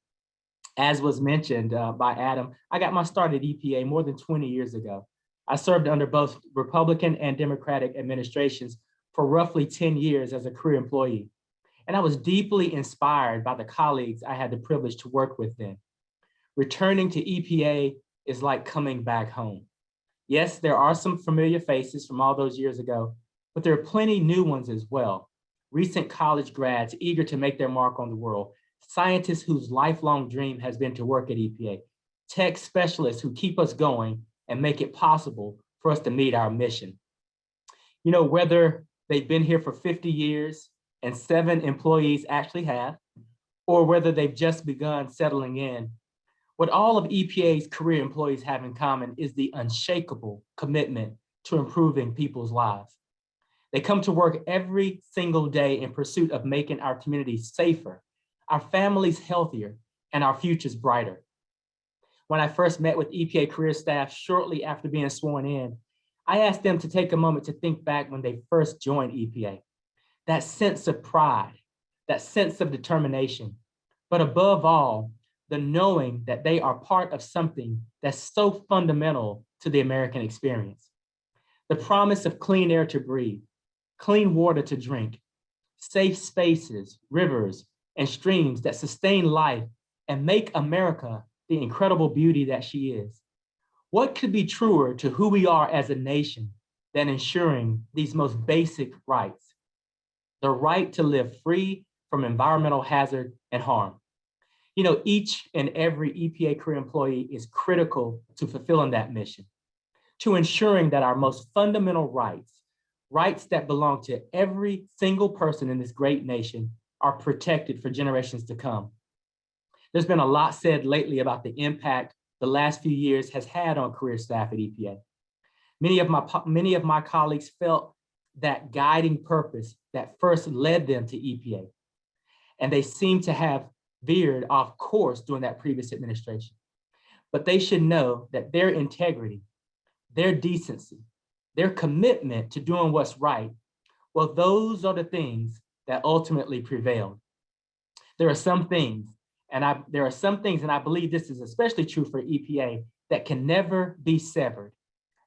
As was mentioned by Adam, I got my start at EPA more than 20 years ago. I served under both Republican and Democratic administrations for roughly 10 years as a career employee. And I was deeply inspired by the colleagues I had the privilege to work with then. Returning to EPA is like coming back home. Yes, there are some familiar faces from all those years ago, but there are plenty new ones as well. Recent college grads eager to make their mark on the world, scientists whose lifelong dream has been to work at EPA, tech specialists who keep us going and make it possible for us to meet our mission. You know, whether they've been here for 50 years and 7 employees actually have, or whether they've just begun settling in, what all of EPA's career employees have in common is the unshakable commitment to improving people's lives. They come to work every single day in pursuit of making our communities safer, our families healthier, and our futures brighter. When I first met with EPA career staff shortly after being sworn in, I asked them to take a moment to think back when they first joined EPA. That sense of pride, that sense of determination, but above all, the knowing that they are part of something that's so fundamental to the American experience. The promise of clean air to breathe, clean water to drink, safe spaces, rivers, and streams that sustain life and make America the incredible beauty that she is. What could be truer to who we are as a nation than ensuring these most basic rights? The right to live free from environmental hazard and harm. You know, each and every EPA career employee is critical to fulfilling that mission, to ensuring that our most fundamental rights, rights that belong to every single person in this great nation, are protected for generations to come. There's been a lot said lately about the impact the last few years has had on career staff at EPA. Many of my colleagues felt that guiding purpose that first led them to EPA, and they seem to have veered off course during that previous administration. But they should know that their integrity, their decency, their commitment to doing what's right, well, those are the things that ultimately prevailed. There are some things, and I believe this is especially true for EPA, that can never be severed.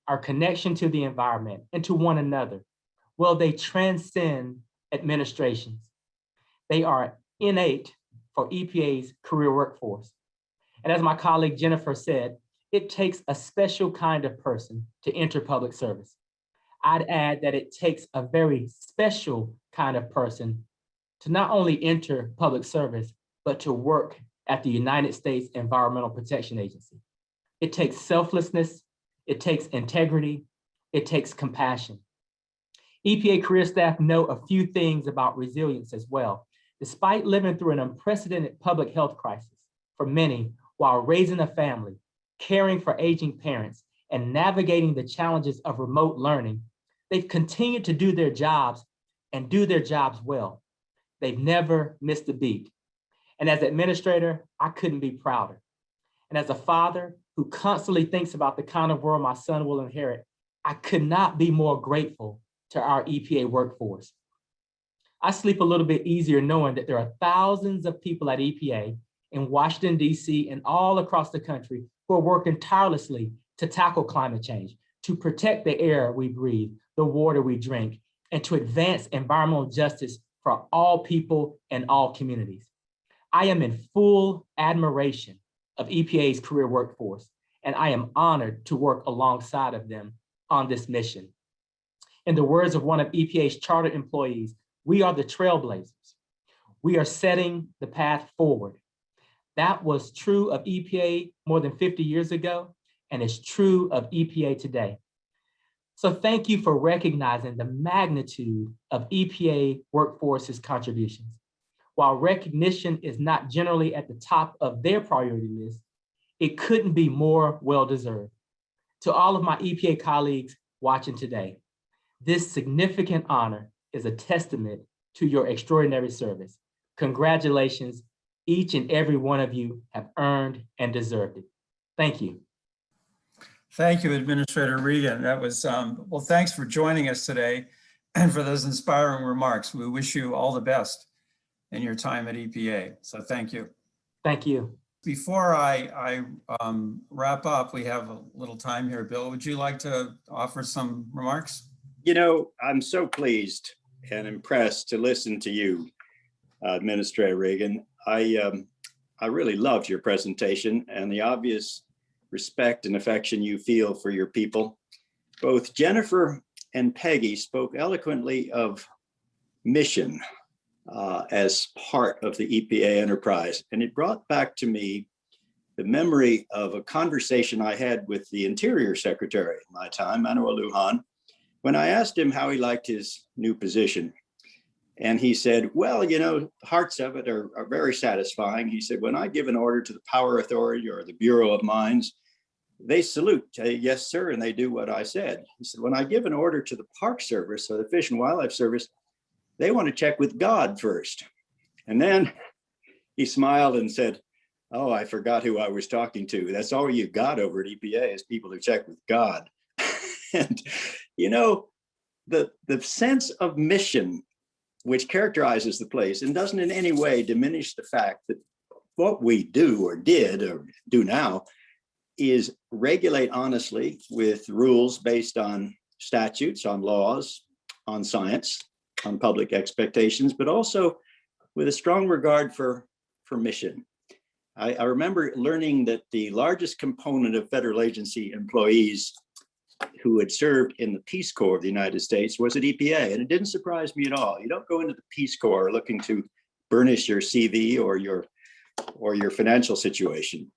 Our connection to the environment and to one another, well, they transcend administrations. They are innate for EPA's career workforce. And as my colleague Jennifer said, it takes a special kind of person to enter public service. I'd add that it takes a very special kind of person to not only enter public service, but to work at the United States Environmental Protection Agency. It takes selflessness, it takes integrity, it takes compassion. EPA career staff know a few things about resilience as well. Despite living through an unprecedented public health crisis for many while raising a family, caring for aging parents, and navigating the challenges of remote learning, they've continued to do their jobs and do their jobs well. They've never missed a beat. And as administrator, I couldn't be prouder. And as a father who constantly thinks about the kind of world my son will inherit, I could not be more grateful to our EPA workforce. I sleep a little bit easier knowing that there are thousands of people at EPA in Washington, D.C. and all across the country who are working tirelessly to tackle climate change, to protect the air we breathe, the water we drink, and to advance environmental justice for all people and all communities. I am in full admiration of EPA's career workforce, and I am honored to work alongside of them on this mission. In the words of one of EPA's chartered employees, we are the trailblazers. We are setting the path forward. That was true of EPA more than 50 years ago, and is true of EPA today. So thank you for recognizing the magnitude of EPA workforce's contributions. While recognition is not generally at the top of their priority list, it couldn't be more well-deserved. To all of my EPA colleagues watching today, this significant honor is a testament to your extraordinary service. Congratulations, each and every one of you have earned and deserved it. Thank you. Thank you, Administrator Regan. That was, well, thanks for joining us today and for those inspiring remarks. We wish you all the best in your time at EPA. So thank you. Thank you. Before I wrap up, we have a little time here. Bill, would you like to offer some remarks? You know, I'm so pleased and impressed to listen to you, Administrator Regan. I really loved your presentation and the obvious respect and affection you feel for your people. Both Jennifer and Peggy spoke eloquently of mission as part of the EPA enterprise. And it brought back to me the memory of a conversation I had with the Interior Secretary at my time, Manuel Lujan, when I asked him how he liked his new position. And he said, well, you know, parts of it are very satisfying. He said, when I give an order to the Power Authority or the Bureau of Mines, they salute, yes, sir, and they do what I said. He said, when I give an order to the Park Service or the Fish and Wildlife Service, they want to check with God first. And then he smiled and said, oh, I forgot who I was talking to. That's all you got over at EPA is people who check with God. And, you know, the sense of mission which characterizes the place and doesn't in any way diminish the fact that what we do or did or do now is regulate honestly with rules based on statutes, on laws, on science, on public expectations, but also with a strong regard for mission. I remember learning that the largest component of federal agency employees who had served in the Peace Corps of the United States was at EPA, and it didn't surprise me at all. You don't go into the Peace Corps looking to burnish your CV or your financial situation.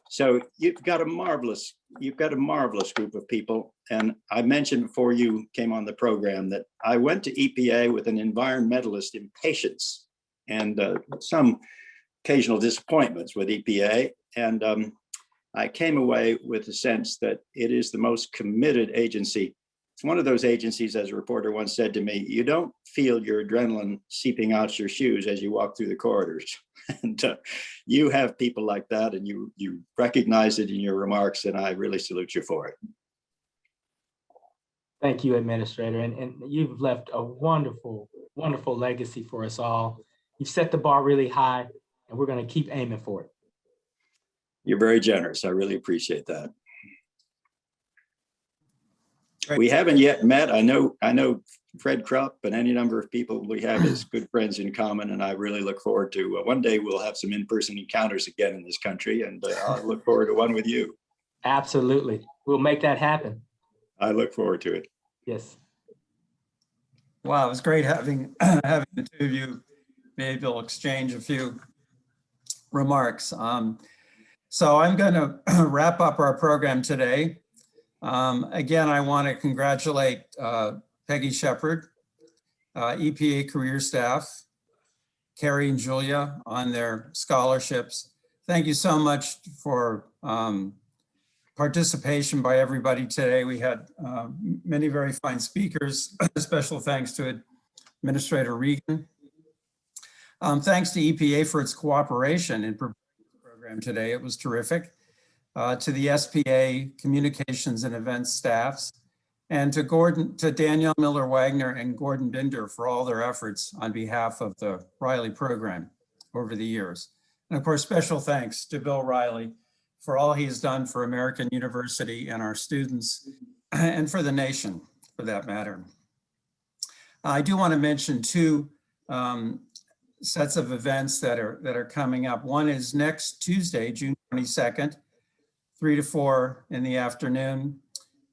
So you've got a marvelous group of people. And I mentioned before you came on the program that I went to EPA with an environmentalist impatience and some occasional disappointments with EPA. And I came away with a sense that it is the most committed agency. It's one of those agencies, as a reporter once said to me, you don't feel your adrenaline seeping out your shoes as you walk through the corridors. And you have people like that, and you recognize it in your remarks, and I really salute you for it. Thank you, Administrator. And you've left a wonderful, wonderful legacy for us all. You've set the bar really high, and we're going to keep aiming for it. You're very generous. I really appreciate that. Great. We haven't yet met. I know Fred Krupp and any number of people we have as good friends in common, and I really look forward to one day we'll have some in-person encounters again in this country, and I look forward to one with you. Absolutely. We'll make that happen. I look forward to it. Yes. Wow, it was great having the two of you be able to exchange a few remarks. So I'm going to wrap up our program today. Again, I want to congratulate Peggy Shepard, EPA career staff, Carrie and Julia on their scholarships. Thank you so much for participation by everybody today. We had many very fine speakers. Special thanks to Administrator Regan. Thanks to EPA for its cooperation in preparing the program today. It was terrific. To the SPA communications and events staffs, and to Danielle Miller-Wagner and Gordon Binder for all their efforts on behalf of the Reilly program over the years. And of course, special thanks to Bill Reilly for all he has done for American University and our students and for the nation, for that matter. I do want to mention two sets of events that are coming up. One is next Tuesday, June 22nd, 3 to 4 in the afternoon.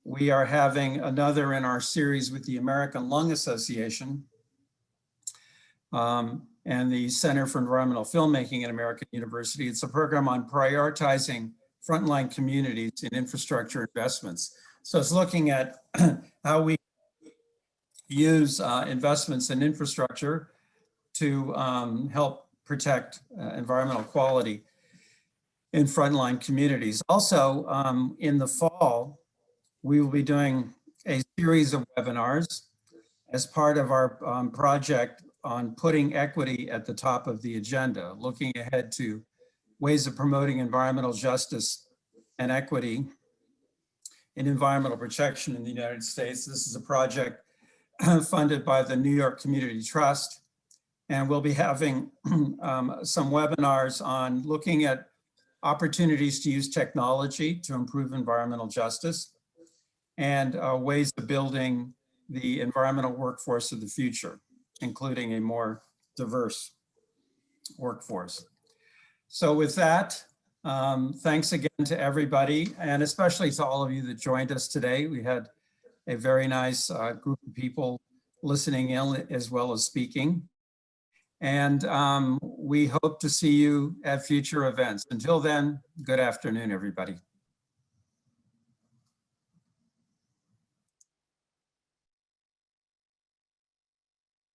We are having another in our series with the American Lung Association and the Center for Environmental Filmmaking at American University. It's a program on prioritizing frontline communities in infrastructure investments. So it's looking at how we use investments in infrastructure to help protect environmental quality in frontline communities. Also, in the fall, we will be doing a series of webinars as part of our project on putting equity at the top of the agenda, looking ahead to ways of promoting environmental justice and equity in environmental protection in the United States. This is a project funded by the New York Community Trust, and we'll be having some webinars on looking at opportunities to use technology to improve environmental justice and ways of building the environmental workforce of the future, including a more diverse workforce. So with that, thanks again to everybody, and especially to all of you that joined us today. We had a very nice group of people listening in as well as speaking. And we hope to see you at future events. Until then, good afternoon, everybody.